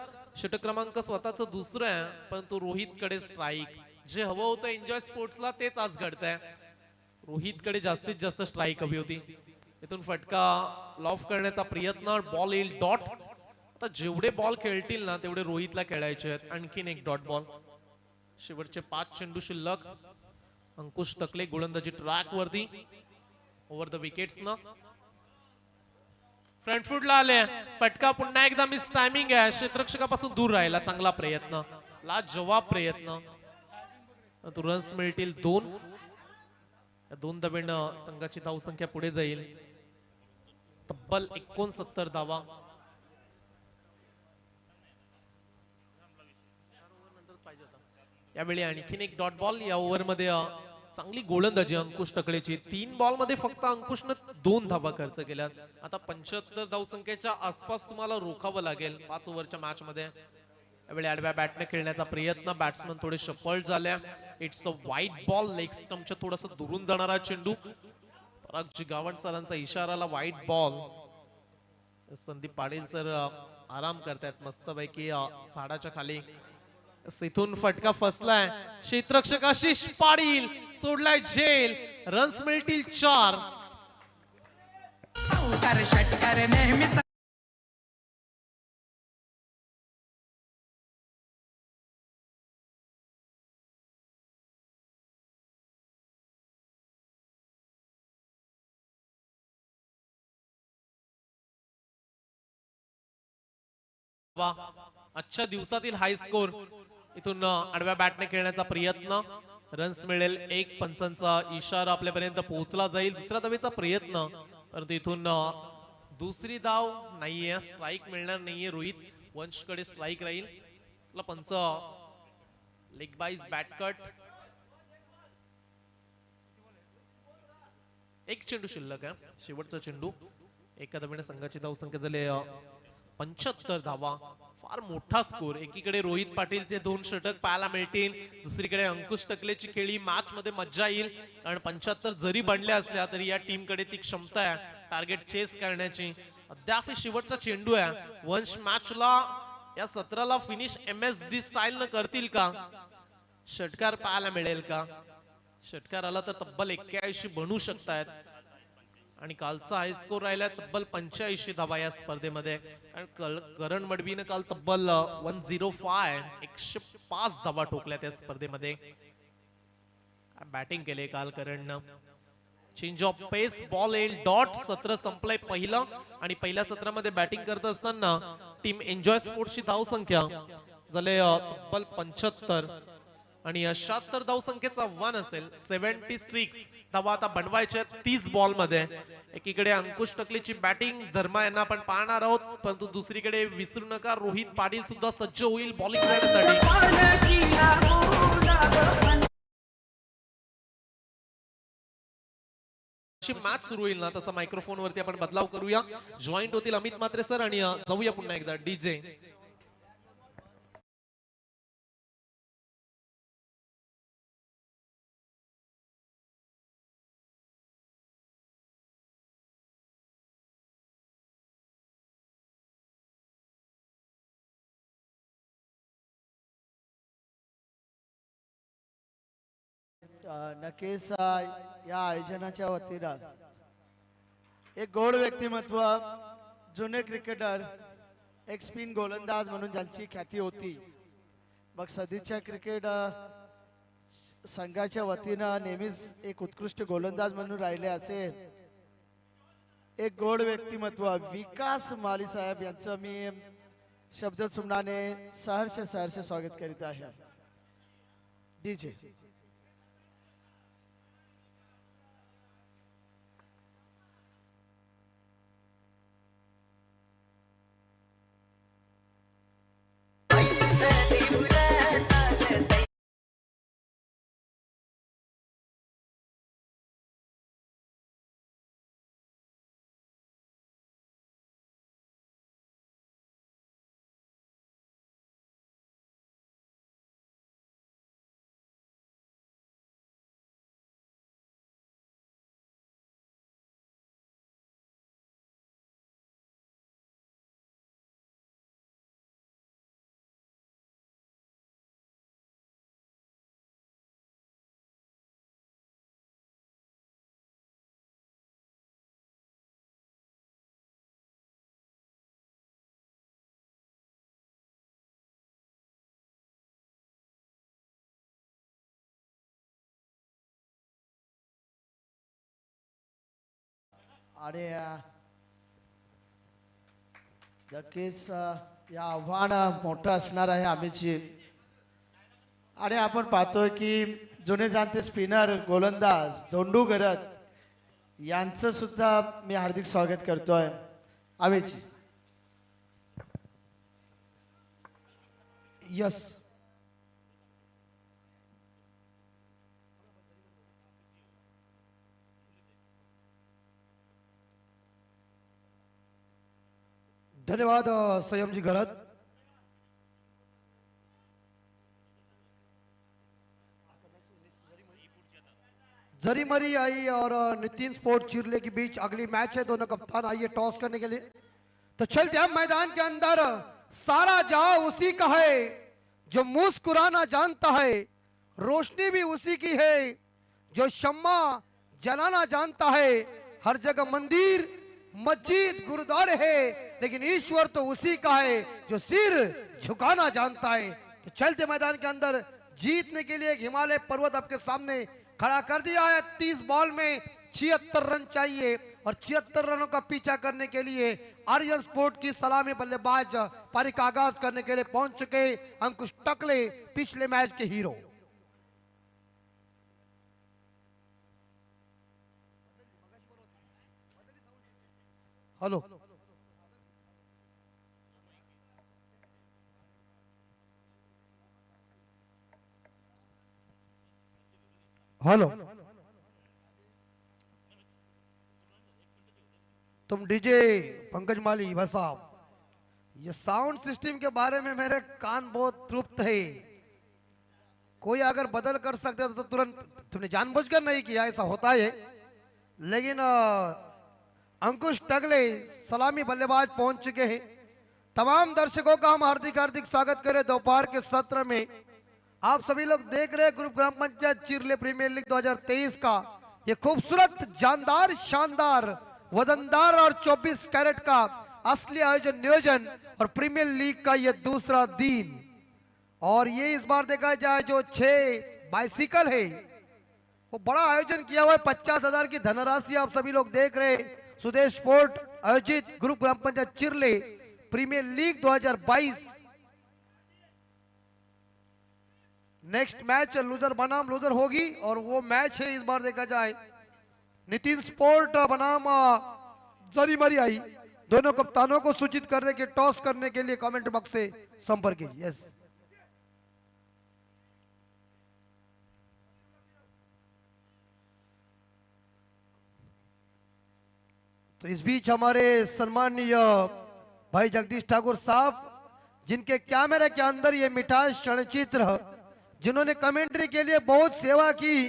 षटक क्रमांक स्वतःच दुसरं आहे, परंतु रोहित कडे स्ट्राईक. जे हवं होतं एन्जॉय स्पोर्ट्सला तेच आज घडतंय. रोहित कडे जास्तीत जास्त स्ट्राईक हवी होती. इथून फटका लॉफ करण्याचा प्रयत्न. बॉल येईल डॉट. आता जेवढे बॉल खेळतील ना तेवढे रोहितला खेळायचे आहेत. आणखीन एक डॉट बॉल. शेवटचे 5 चेंडू शिल्लक. अंकुश टकले गोलंदाजी ट्रॅक वरती ओव्हर द विकेट्स न फ्रंट फूटला आले. फटका पुन्हा एकदा मिस टायमिंग आहे. क्षेत्ररक्षकापासून दूर राहिला. चांगला प्रयत्न, लाजवाब प्रयत्न. रन्स मिळतील 2. 2 धावेनं संघाची धावसंख्या पुढे जाईल. तब्बल 69 धावा. यावेळी आणखीन एक डॉट बॉल. या ओव्हर मध्ये चांगली गोलंदाजी अंकुश टकलेची. 3 बॉल मध्ये फक्त अंकुशनं 2 धावा खर्च केल्या. आता 75 धावसंख्येच्या आसपास तुम्हाला रोखावं लागेल 5 ओव्हरच्या मॅच मध्ये. यावेळी आडव्या बॅटने खेळण्याचा प्रयत्न. बॅट्समन थोडे शफल्ड झाल्या. इट्स अ वाईट बॉल. लेग स्टंपच्या थोडस दुरून जाणारा चेंडू. पराग जिगावंत सरांचा इशाराला वाईट बॉल. संदीप पाटील सर आराम करतायत मस्तपैकी झाडाच्या खाली. इथून फटका फसलाय. क्षेत्ररक्षक आशिष पाटील सोडलाय झेल. रन्स मिळतील 4.
षटकार नेहमीच
आजच्या दिवसातील हाय स्कोर. इथून आडव्या बॅटने खेळण्याचा प्रयत्न. रन्स मिळेल 1. पंचांचा इशारा आपल्यापर्यंत पोहोचला जाईल. दुसऱ्या धावेचा प्रयत्न, परंतु इथून दुसरी धाव नाहीये. स्ट्राईक मिळणार नाहीये. रोहित वंश कडे स्ट्राईक राहील. पंच लेग बाईज बॅट कट. 1 चेंडू शिल्लक आहे. शेवटचा चेंडू. एका धावेने संघाची धावसंख्या झाली 75 धावा. फार मोठा स्कोर. एकीकडे रोहित पाटीलचे 2 षटक पाहायला मिळतील. दुसरीकडे अंकुश टकलेची खेळी. मॅच मध्ये मज्जा येईल, कारण 75 जरी बनल्या असल्या तरी या टीम कडे ती क्षमता आहे टार्गेट चेस करण्याची. अद्याप शेवटचा चेंडू आहे. वंश मॅचला या सत्राला फिनिश MSD स्टाईल न करतील का? षटकार पाहायला मिळेल का? षटकार आला तर तब्बल 81 बनू शकतायत. आणि कालचा हाय स्कोर राहिला तब्बल 85 धावा या स्पर्धेमध्ये. करण मडवीने काल तब्बल 105 धावा ठोकल्या त्या स्पर्धेमध्ये. बॅटिंग केले काल करणनं. Change of pace. बॉल येईल डॉट. सत्र संपलंय पहिलं. आणि पहिल्या सत्रामध्ये बॅटिंग करत असताना टीम एन्जॉय स्पोर्ट्सची धावसंख्या झाले तब्बल 75 आणि 76 धावसंख्येचा 1 असेल. 76 धावा आता बनवायच्या 30 बॉल मध्ये. एकीकडे अंकुश टकलेची बॅटिंग, धर्मा यांना आपण पाहणार आहोत, परंतु दुसरीकडे विसरू नका रोहित पाटील सुद्धा सज्ज होईल बॉलिंग करण्यासाठी. मॅच सुरू होईल ना तसा मायक्रोफोन वरती आपण बदलाव करूया. जॉईंट होतील अमित म्हात्रे सर आणि जाऊया पुन्हा एकदा डीजे.
नक्कीच या आयोजनाच्या वतीनं एक गोड व्यक्तिमत्व, जुने क्रिकेटर, एक स्पिन गोलंदाज म्हणून ज्यांची ख्याती होती, मग सध्याच्या क्रिकेट संघाच्या वतीनं नेहमीच एक उत्कृष्ट गोलंदाज म्हणून राहिले असे एक गोड व्यक्तिमत्व विकास माली साहेब यांचं मी शब्द सुमनाने सहर्ष स्वागत करीत आहे. डीजे आणि नक्कीच या आव्हान मोठं असणार आहे आम्हीची. आणि आपण पाहतोय की जुने जाणते स्पिनर गोलंदाज धोंडू गरत यांचं सुद्धा मी हार्दिक स्वागत करतोय आम्हीची. यस
धन्यवाद संयम जी गरत. जरी मरी आई और नितिन स्पोर्ट चिरले के बीच अगली मैच है. दोनों कप्तान आइए टॉस करने के लिए. तो चलते हम मैदान के अंदर. सारा जहां उसी का है जो मुस्कुराना जानता है, रोशनी भी उसी की है जो शम्मा जलाना जानता है. हर जगह मंदिर मस्जिद गुरुद्वारे है, लेकिन ईश्वर तो उसी का है जो सिर झुकाना जानता है. तो चलते मैदान के अंदर जीतने के लिए हिमालय पर्वत आपके सामने खड़ा कर दिया है. 30 बॉल में 76 रन चाहिए और 76 रनों का पीछा करने के लिए आर्यन स्पोर्ट की सलामी बल्लेबाज पारी का आगाज करने के लिए पहुंच चुके अंकुश टकले, पिछले मैच के हीरो. हेलो हेलो तुम डीजे पंकज माली भाई साहब, ये साउंड सिस्टम के बारे में मेरे कान बहुत तृप्त है. कोई अगर बदल कर सकते तो तुरंत. तुमने जानबूझकर नहीं किया, ऐसा होता है. लेकिन अंकुश टकले सलामी बल्लेबाज पहुंच चुके हैं. तमाम दर्शकों का हम हार्दिक स्वागत करें दोपहर के सत्र में. आप सभी लोग देख रहे हैं ग्रुप ग्राम पंचायत चिरले प्रीमियर लीग 2023 का ये खूबसूरत जानदार शानदार वजनदार और 24 कैरेट का असली आयोजन नियोजन और प्रीमियर लीग का ये दूसरा दिन. और ये इस बार देखा जाए जो 6 बाइसिकल है वो बड़ा आयोजन किया हुआ है. 50,000 की धनराशि आप सभी लोग देख रहे हैं. सुदेश स्पोर्ट आयोजित ग्रुप ग्राम panchayat Chirle premier league 2022 next match loser बनाम लूजर होगी और वो मैच है इस बार देखा जाए नितिन स्पोर्ट बनाम जरीमरी आई। दोनों कप्तानों को सूचित करने के टॉस करने के लिए कमेंट बॉक्स से संपर्क कीजिए। यस तो इस बीच हमारे सम्मानीय भाई जगदीश ठाकुर साहब जिनके कैमरे के अंदर ये मिठास चलचित्र जिन्होंने कमेंट्री के लिए बहुत सेवा की।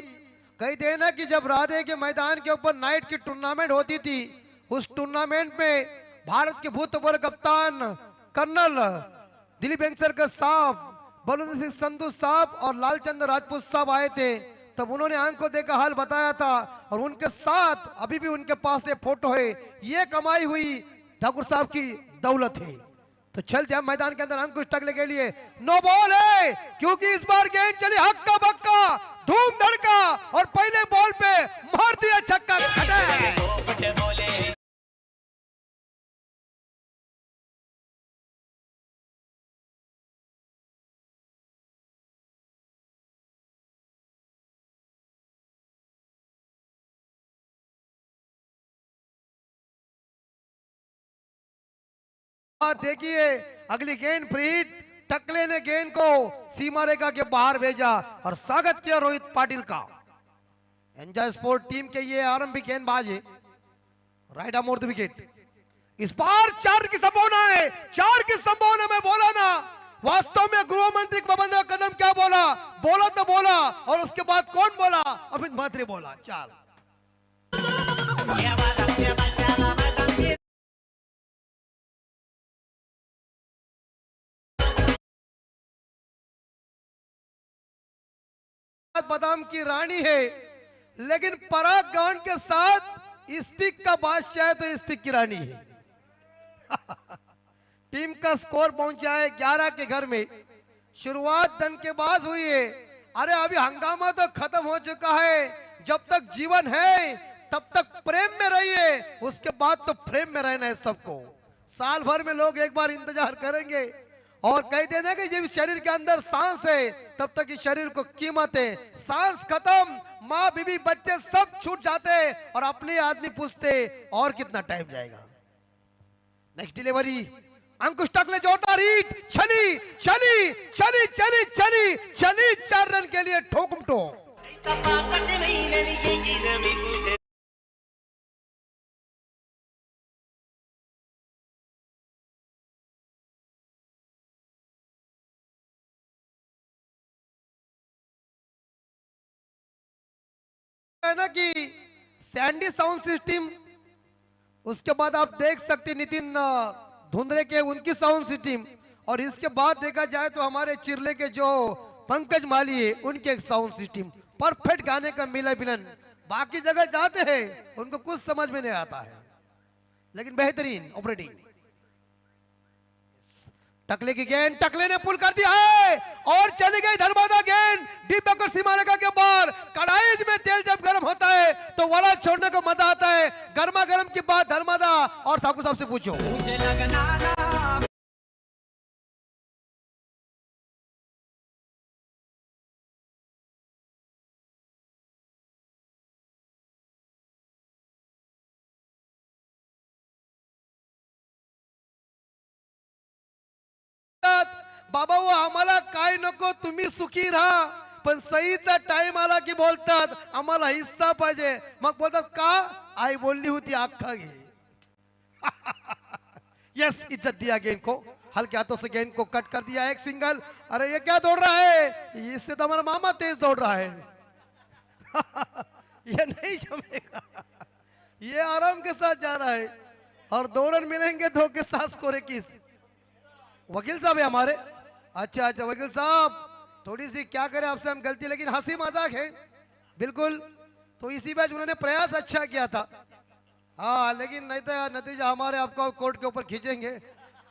कहते हैं ना कि जब राधे के मैदान के ऊपर नाइट की टूर्नामेंट होती थी उस टूर्नामेंट में भारत के भूतपूर्व कप्तान कर्नल दिलीप वेंगसरकर साहब, बलवंत सिंह संधू साहब और लालचंद्र राजपूत साहब आए थे। तब उन्होंने आंखों देखा हाल बताया था और उनके साथ अभी भी उनके पास ये फोटो है। ये कमाई हुई ठाकुर साहब की दौलत है। तो चलते हम मैदान के अंदर अंकुश टकले के लिए। नो बॉल है क्योंकि इस बार गेंद चली हक्का बक्का धूम धड़का और पहले बॉल पे मार दिया छक्का। देखिए अगली गेंद फ्री हिट, टकले ने गेंद को सीमा रेखा के बाहर भेजा और स्वागत किया रोहित पाटिल का। एंजॉय स्पोर्ट टीम के ये आरंभिक गेंदबाज है। Right arm over the wicket. इस बार 4 की संभावना है। 4 की संभावना में बोला ना, वास्तव में गृह मंत्री बबन कदम क्या बोला, बोला तो बोला और उसके बाद कौन बोला, अमित म्हात्रे बोला। 4 बादाम की रानी है लेकिन पराग गान के साथ स्पीक का बादशाह है तो स्पीक की रानी है। टीम का स्कोर पहुंचा है 11 के घर में। शुरुआत धनकेबाज हुई है। अरे अभी हंगामा तो खत्म हो चुका है। जब तक जीवन है तब तक प्रेम में रहिए, उसके बाद तो प्रेम में रहना है सबको। साल भर में लोग एक बार इंतजार करेंगे और कहते हैं ना कि जब शरीर के अंदर सांस है तब तक इस शरीर को कीमत है। सांस खत्म, माँ बीबी बच्चे सब छूट जाते हैं और अपने आदमी पूछते और कितना टाइम जाएगा। नेक्स्ट डिलीवरी अंकुश टकले जोरदार हिट, चली चली चली चली चली चली 4 रन के लिए ठोकुम ठोक। है ना कि सैंडी साउंड सिस्टम, उसके बाद आप देख सकते नितिन धुंधरे के उनकी साउंड सिस्टम और इसके बाद देखा जाए तो हमारे चिरले के जो पंकज माली है उनके एक साउंड सिस्टम। परफेक्ट गाने का मिला मिलन। बाकी जगह जाते हैं उनको कुछ समझ में नहीं आता है लेकिन बेहतरीन ऑपरेटिंग। टकले की गेंद, टकले ने पुल कर दिया है और चली गई धर्मादा गेंद डीप बैकर सीमा रेखा के बाहर। कढ़ाई में तेल जब गर्म होता है तो वड़ा छोड़ने को मजा आता है। गर्मा गर्म की बात धर्मादा और ठाकुर साहब से पूछो। मुझे लगना बाबा वो आम्हाला काय नको, तुम्ही सुखी राहा, पण सहीचा टाइम आला की बोलतात आम्हाला हिस्सा पाहिजे। मग बोलतात का, आई बोलली होती अख्खा घे। यस, इज्जत दिया गेंद को, हल्के हाथों से गेंद को कट कर दिया, एक सिंगल। अरे ये क्या दौड़ रहा है, इससे तो हमारा मामा तेज दौड़ रहा है। ये नहीं जमेगा, ये आराम के साथ जा रहा है और 2 रन मिलेंगे 2 के साथ स्कोर 21। वकील साहब है हमारे। अच्छा अच्छा वकील साहब, थोड़ी सी क्या करें आपसे हम गलती, लेकिन हंसी मजाक है बिल्कुल। तो इसी मैच उन्होंने प्रयास अच्छा किया था, हाँ, लेकिन नहीं तो नतीजा हमारे आपको कोर्ट के ऊपर खींचेंगे,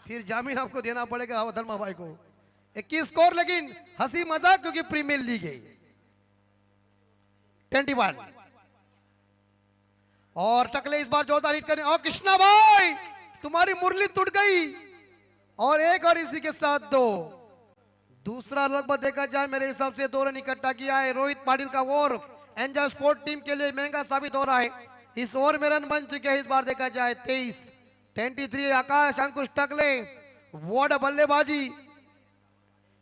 फिर जामीन आपको देना पड़ेगा धर्मा भाई को। 21 स्कोर, लेकिन हंसी मजाक क्योंकि प्रीमियर लीग है। 21 और टकले इस बार जोरदार हिट करने, और कृष्णा भाई तुम्हारी मुरली टूट गई और 1 और इसी के साथ 2। दूसरा लगभग देखा जाए मेरे हिसाब से 2 रन इकट्ठा किया है रोहित पाटिल का ओवर एंजॉय स्पोर्ट टीम के लिए महंगा साबित हो रहा है। इस ओवर में रन बन चुके हैं इस बार देखा जाए 23 आकाश अंकुश टकले वॉड बल्लेबाजी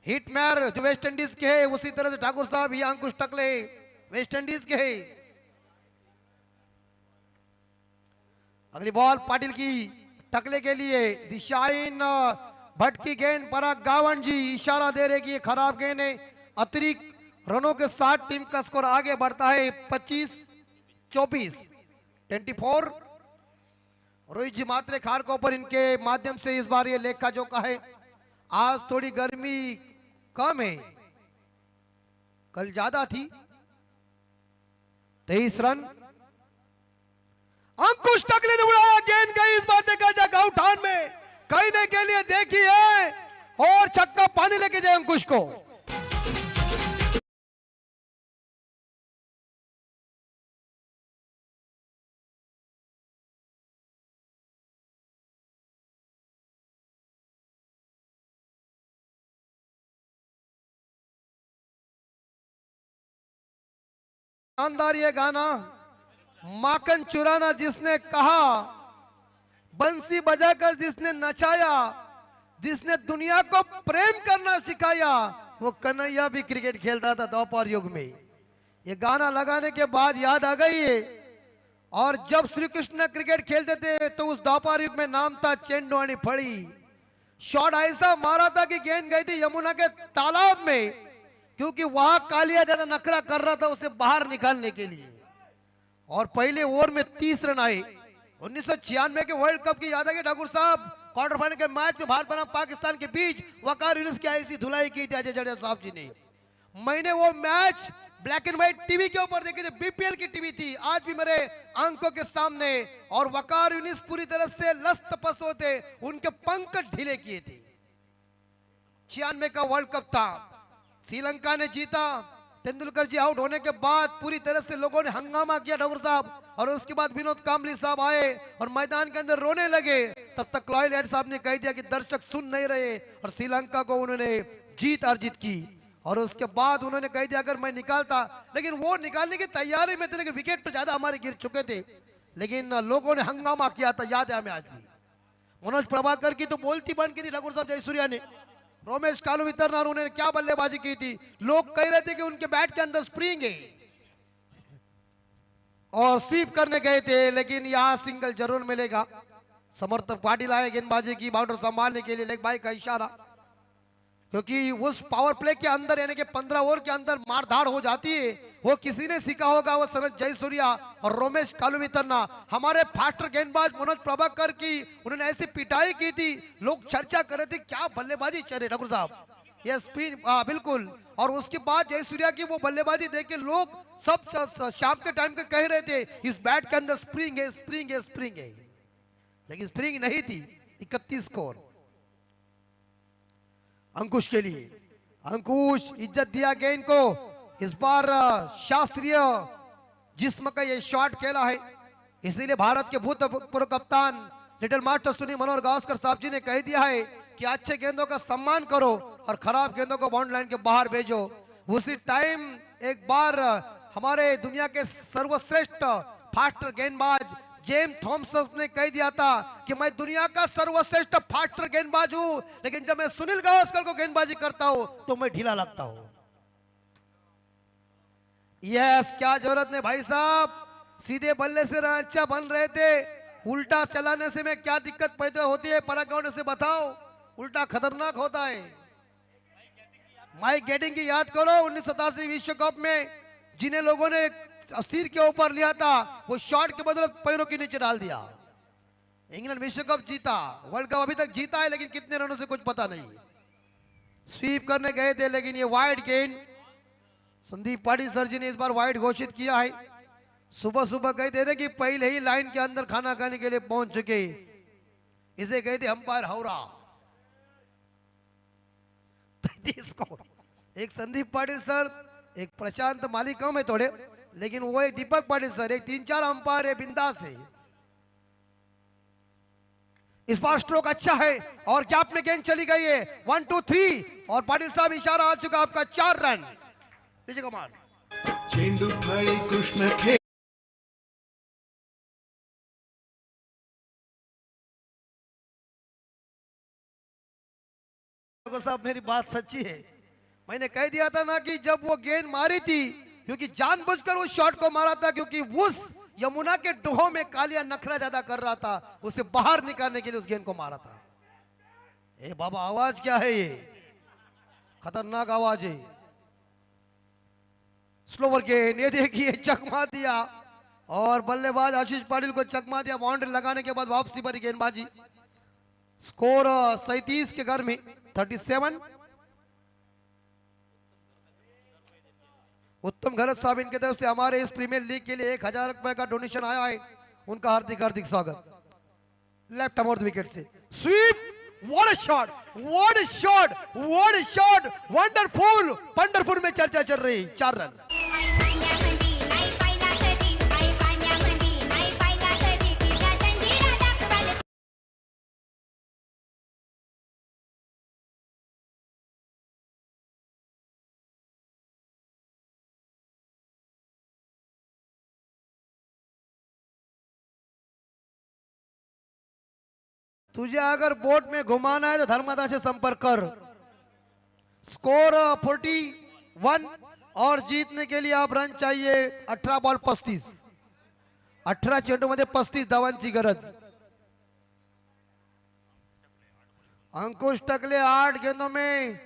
हिटमैर जो वेस्ट इंडीज के है, उसी तरह से ठाकुर साहब ही अंकुश टकले वेस्ट इंडीज के है। अगली बॉल पाटिल की टकले के लिए दिशाइन भट्ट की गेंद पराग गावन जी इशारा दे रहे कि ये खराब गेंद है। अतिरिक्त रनों के साथ टीम का स्कोर आगे बढ़ता है 25-24 24। रोहित जी मात्रे खारकों पर इनके माध्यम से इस बार ये लेखा जोखा है। आज थोड़ी गर्मी कम है, कल ज्यादा थी। 23 रन अंकुश टकले ने उड़ाया गेंद गई इस बार देखा जाए गाउठान में कहने के लिए देखी है और छक्का पानी लेके जाए अंकुश को। शानदार ये गाना माखन चुराना जिसने कहा, बंसी बजाकर जिसने नचाया, जिसने दुनिया को प्रेम करना सिखाया, वो कन्हैया भी क्रिकेट खेलता था दोपहर युग में। ये गाना लगाने के बाद याद आ गई है। और जब श्री कृष्ण क्रिकेट खेलते थे तो उस दोपहर युग में नाम था चेंडुआनी फड़ी। शॉट ऐसा मारा था कि गेंद गई थी यमुना के तालाब में, क्योंकि वहां कालिया ज्यादा नखरा कर रहा था उसे बाहर निकालने के लिए। और पहले ओवर में 30 रन आए। 1996 के वर्ल्ड कप की याद है ठाकुर साहब, क्वार्टर फाइनल के मैच में भारत बनाम पाकिस्तान के बीच वकार यूनिस की ऐसी धुलाई की थी अजय जडेजा साहब जी ने। मैंने वो match black and white TV के ऊपर देखे थे, बीपीएल की टीवी थी, आज भी मेरे आंखों के सामने। और वकार यूनिस पूरी तरह से लस्त पस्त होते, उनके पंख ढीले किए थे। 96 का वर्ल्ड कप था, श्रीलंका ने जीता। तेंदुलकर जी आउट होने के बाद पूरी तरह से लोगों ने हंगामा किया ठाकुर साहब, और उसके बाद विनोद कांबली साहब आए और मैदान के अंदर रोने लगे। तब तक लॉयल हेड साहब ने कह दिया कि दर्शक सुन नहीं रहे, और श्रीलंका को उन्होंने जीत अर्जित की। और उसके बाद उन्होंने कह दिया अगर मैं निकालता, लेकिन वो निकालने की तैयारी में थे, लेकिन विकेट तो ज्यादा हमारे गिर चुके थे, लेकिन लोगों ने हंगामा किया था, याद है हमें आज भी। मनोज प्रभाकर की तो बोलती बंद की थी ठाकुर साहब जयसूर्या ने। रोमेश कालुवितरना उन्होंने क्या बल्लेबाजी की थी, लोग कह रहे थे कि उनके बैट के अंदर स्प्रिंग है, और स्वीप करने गए थे, लेकिन यहां सिंगल जरूर मिलेगा। समर्थक पाटिल आए गेंदबाजी की बाउंड्री संभालने के लिए, लेग बाई का इशारा, क्योंकि उस पावर प्ले के अंदर यानी कि 15 ओवर के अंदर मारधाड़ हो जाती है, वो किसी ने सीखा होगा, वो शरद जयसूर्या और रोमेश कालुवितरना। हमारे फास्टर गेंदबाज मनोज प्रभाकर की उन्होंने ऐसी पिटाई की थी, लोग चर्चा कर रहे थे क्या बल्लेबाजी चले ठाकुर साहब, ये स्पिन बिल्कुल। और उसके बाद जयसूर्या की वो बल्लेबाजी देख के लोग सब शाम के टाइम के कह रहे थे इस बैट के अंदर स्प्रिंग है, स्प्रिंग है, स्प्रिंग है, लेकिन स्प्रिंग नहीं थी। 31 स्कोर अंकुश के लिए। अंकुश इज्जत दिया गेंद को, इस बार शास्त्रीय जिस्म का ये शॉट खेला है, इसीलिए भारत के भूतपूर्व कप्तान लिटिल मास्टर सुनील मनोहर गावस्कर साहब जी ने कह दिया है कि अच्छे गेंदों का सम्मान करो और खराब गेंदों को बाउंड्री लाइन के बाहर भेजो। उसी टाइम एक बार हमारे दुनिया के सर्वश्रेष्ठ फास्टर गेंदबाज जेम्स थॉमसन ने कह दिया था कि मैं दुनिया का सर्वश्रेष्ठ फास्टर गेंदबाज हूं, लेकिन जब मैं सुनील गावस्कर को गेंदबाजी करता हूं तो मैं ढीला लगता हूं। यस, क्या जरूरत नहीं भाई साहब, सीधे बल्ले से रन अच्छा बन रहे थे, उल्टा चलाने से में क्या दिक्कत पैदा होती है पराग गांव से बताओ, उल्टा खतरनाक होता है। माइक गेटिंग की याद करो, 1987 विश्व कप में जिन्हें लोगों ने सिर के ऊपर लिया था, वो शॉट के बदले पैरों के नीचे डाल दिया। इंग्लैंड विश्व कप जीता, वर्ल्ड कप अभी तक जीता है, लेकिन कितने रनों से कुछ पता नहीं। स्वीप करने गए थे, लेकिन ये वाइड गेंद, संदीप पाटिल सर जी ने इस बार वाइड घोषित किया है। सुबह सुबह कह दे रहे कि पहले ही लाइन के अंदर खाना खाने के लिए पहुंच चुके, इसे कहे थे अंपायर हावड़ा। एक संदीप पाटिल सर, एक प्रशांत मालिक कम है थोड़े, लेकिन वो एक दीपक पाटिल सर, एक 3-4 अंपायर है, बिंदास है। इस बार स्ट्रोक अच्छा है और गैप में गेंद चली गई है 1 2 3 और पाटिल साहब इशारा आ चुका आपका 4 रन दीजिए कमान।
चेंडू फळे कृष्ण खे
साहब मेरी बात सच्ची है, मैंने कह दिया था ना कि जब वो गेंद मारी थी, क्योंकि जानबूझकर उस शॉट को मारा था, क्योंकि उस यमुना के डोहों में कालिया नखरा ज्यादा कर रहा था, उसे बाहर निकालने के लिए उस गेंद को मारा था। ए बाबा आवाज क्या है ये, खतरनाक आवाज है। स्लोवर गेंद, ये देखिए चकमा दिया और बल्लेबाज आशीष पाटिल को चकमा दिया। बाउंड्री लगाने के बाद वापसी पर गेंदबाजी। स्कोर 37 के घर में 37। उत्तम घरत साहब इनकी तरफ से हमारे इस प्रीमियर लीग के लिए 1000 रुपए का डोनेशन आया है, उनका हार्दिक हार्दिक स्वागत। लेफ्ट अमोर विकेट से sweep, what a shot, what a shot, what a shot, wonderful. Pandharpur में चर्चा चल रही, 4 रन। तुझे अगर बोट में घुमाना है तो धर्मदा से संपर्क कर। स्कोर 41 और जीतने के लिए आप रन चाहिए 18 बॉल 35, 18 चेंडू मध्ये 35 धावांची गरज। अंकुश टकले 8 गेंदों में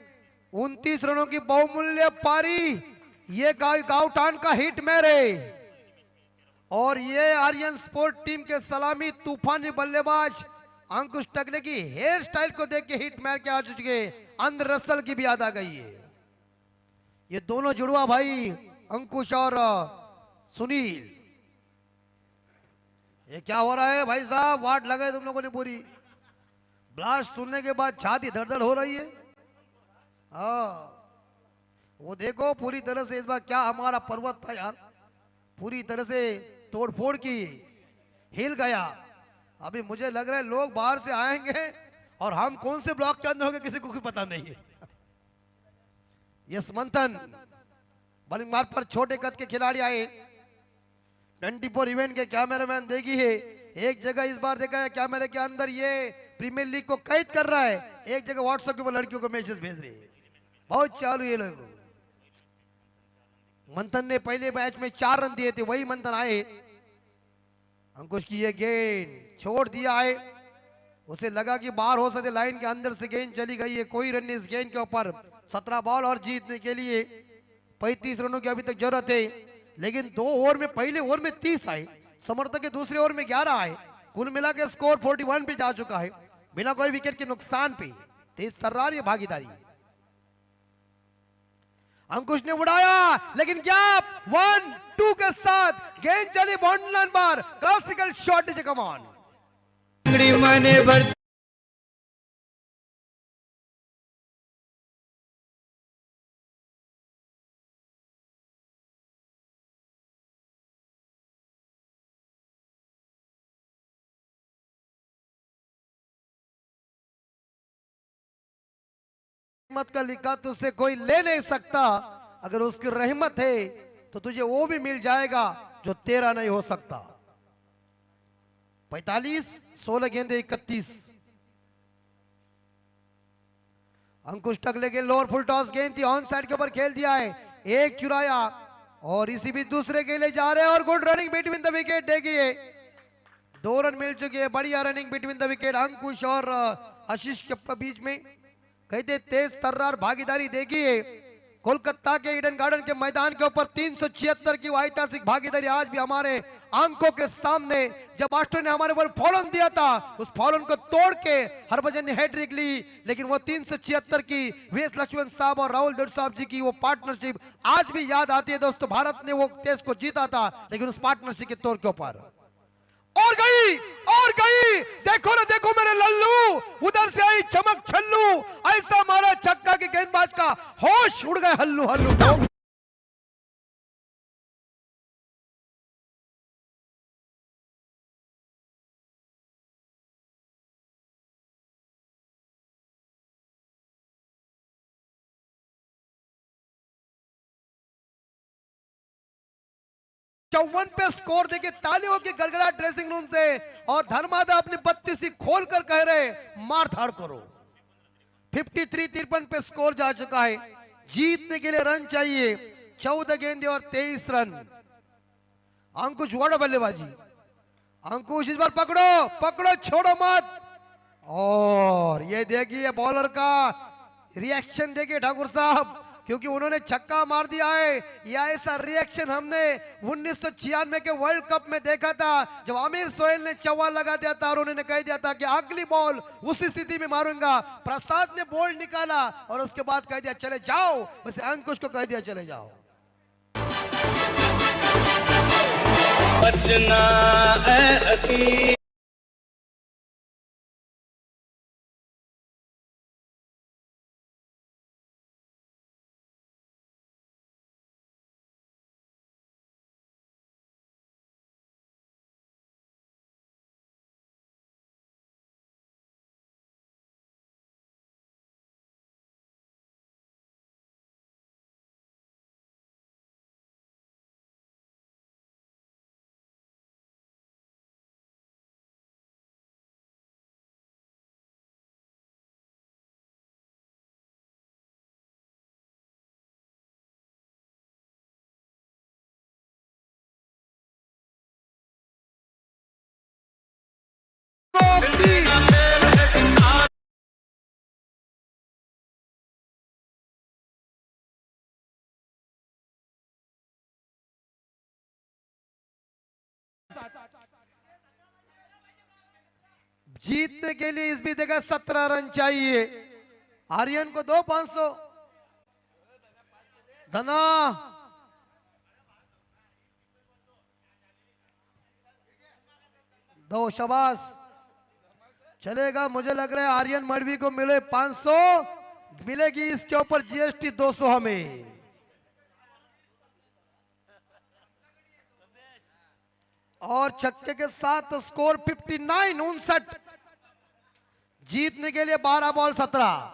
29 रनों की बहुमूल्य पारी। ये गावटान का हिट मैर है और ये आर्यन स्पोर्ट टीम के सलामी तूफानी बल्लेबाज अंकुश टकले की हेयर स्टाइल को देख के हिट मार के आ चुके, अंध रसल की भी याद आ गई है। ये दोनों जुड़वा भाई अंकुश और सुनील, ये क्या हो रहा है भाई साहब, वाट लगाए तुम लोगों ने पूरी। ब्लास्ट सुनने के बाद छाती धड़धड़ हो रही है। वो देखो पूरी तरह से इस बार क्या हमारा पर्वत था यार, पूरी तरह से तोड़फोड़ की, हिल गया। अभी मुझे लग रहा है लोग बाहर से आएंगे और हम कौन से ब्लॉक के अंदर होंगे किसी को भी पता नहीं है। यस मंथन बॉलिंग मार्ग पर छोटे कद के खिलाड़ी आए। 24 इवेंट के कैमरामैन देखी है, एक जगह इस बार देखा है कैमरे के अंदर ये प्रीमियर लीग को कैद कर रहा है, एक जगह व्हाट्सएप के ऊपर लड़कियों को मैसेज भेज रही है। बहुत चालू ये लोग। मंथन ने पहले मैच में 4 रन दिए थे, वही मंथन आए। अंकुश की ये गेंद छोड़ दिया है, उसे लगा कि बाहर हो सकते, लाइन के अंदर से गेंद चली गई है। कोई रन नहीं इस गेंद के ऊपर। 17 बॉल और जीतने के लिए 35 रनों की अभी तक जरूरत है, लेकिन 2 ओवर में, पहले ओवर में 30 आए, समर्थक के दूसरे ओवर में 11 आए, कुल मिला के स्कोर 41 पे जा चुका है बिना कोई विकेट के नुकसान पे। तेज तर्रार ये भागीदारी। अंकुश ने उड़ाया लेकिन गैप 1 2 के साथ गेंद चली बाउंड्री लाइन पर, क्लासिकल शॉट नीचे कमान।
मने भर
रहमत का लिखा तुझसे कोई ले नहीं सकता, अगर उसकी रहमत है तो तुझे वो भी मिल जाएगा जो तेरा नहीं हो सकता। 45 16 गेंदे 31। अंकुश टकले के लोअर फुल टॉस गेंद थी, ऑन साइड के ऊपर खेल दिया है, एक चुराया और इसी भी दूसरे के लिए जा रहे हैं और good running between the wicket. देखिए 2 रन मिल चुके हैं, बढ़िया रनिंग बिटवीन द विकेट अंकुश और आशीष के बीच में। कहते तेज तर्रार भागीदारी। देखिए कोलकाता के ईडन गार्डन के मैदान के ऊपर 376 की ऐतिहासिक भागीदारी आज भी हमारे आंखों के सामने। जब मास्टर ने हमारे ऊपर फॉलन दिया था, उस फॉलन को तोड़ के हरभजन ने हैट्रिक ली, लेकिन वो 376 की वीएस लक्ष्मण साहब और राहुल द्रविड़ साहब जी की वो पार्टनरशिप आज भी याद आती है दोस्तों। भारत ने वो टेस्ट को जीता था, लेकिन उस पार्टनरशिप के तौर के ऊपर और गई, देखो ना देखो मेरे लल्लू, उधर से आई चमक छल्लू, ऐसा मारा छक्का कि गेंदबाज का होश उड़ गए हल्लू हल्लू। 54 पे स्कोर देखिए, तालियों की गड़गड़ाहट ड्रेसिंग रूम से, और धर्मादा अपनी 32 खोल कर कह रहे मार धाड़ करो। 53 पे स्कोर जा चुका है। जीतने के लिए रन चाहिए, 14 गेंदे और 23 रन। अंकुश बड़ा बल्लेबाजी, अंकुश इस बार पकड़ो पकड़ो, छोड़ो मत। और ये देखिए बॉलर का रिएक्शन देखिए ठाकुर साहब, क्योंकि उन्होंने छक्का मार दिया है। यह ऐसा रिएक्शन हमने 1996 के वर्ल्ड कप में देखा था, जब आमिर सोहेल ने चौवा लगा दिया था और उन्होंने कह दिया था कि अगली बॉल उसी स्थिति में मारूंगा। प्रसाद ने बॉल निकाला और उसके बाद कह दिया चले जाओ, वैसे अंकुश को कह दिया चले जाओ।
बचना है असी
जीतने के लिए इस भी जगह 17 रन चाहिए। आर्यन को दो 500। धना दो, शाबाश, चलेगा। मुझे लग रहा है आर्यन मड़वी को मिले 500, मिलेगी इसके ऊपर जीएसटी 200 हमें। और छक्के के साथ स्कोर 59। जीतने के लिए 12 बॉल 17।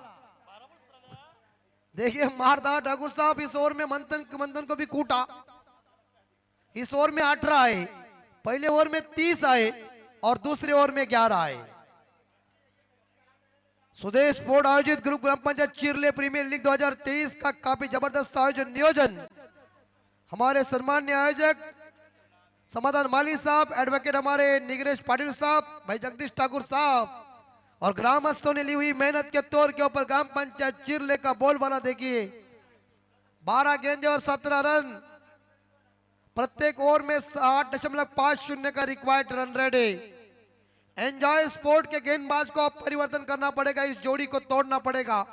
देखिए मारदा ठाकुर साहब, इस ओवर में मंथन को भी कूटा। इस ओवर में 18 आए, पहले ओवर में 30 आए और दूसरे ओवर में 11 आए। सुदेश स्पोर्ट आयोजित ग्रुप ग्राम पंचायत चिरले प्रीमियर लीग 2023 का काफी जबरदस्त आयोजन नियोजन हमारे सम्मान्य आयोजक समाधान माली साहब, एडवोकेट हमारे निगरेश पाटिल साहब, भाई जगदीश ठाकुर साहब और ग्रामस्थों ने ली हुई मेहनत के तौर के ऊपर ग्राम पंचायत चिरले का बोलबाला देखिए। 12 गेंदे और 17 रन, प्रत्येक ओवर में 8.50 का required run rate. Enjoy sport के गेंदबाज को अब परिवर्तन करना पड़ेगा, इस जोड़ी को तोड़ना पड़ेगा।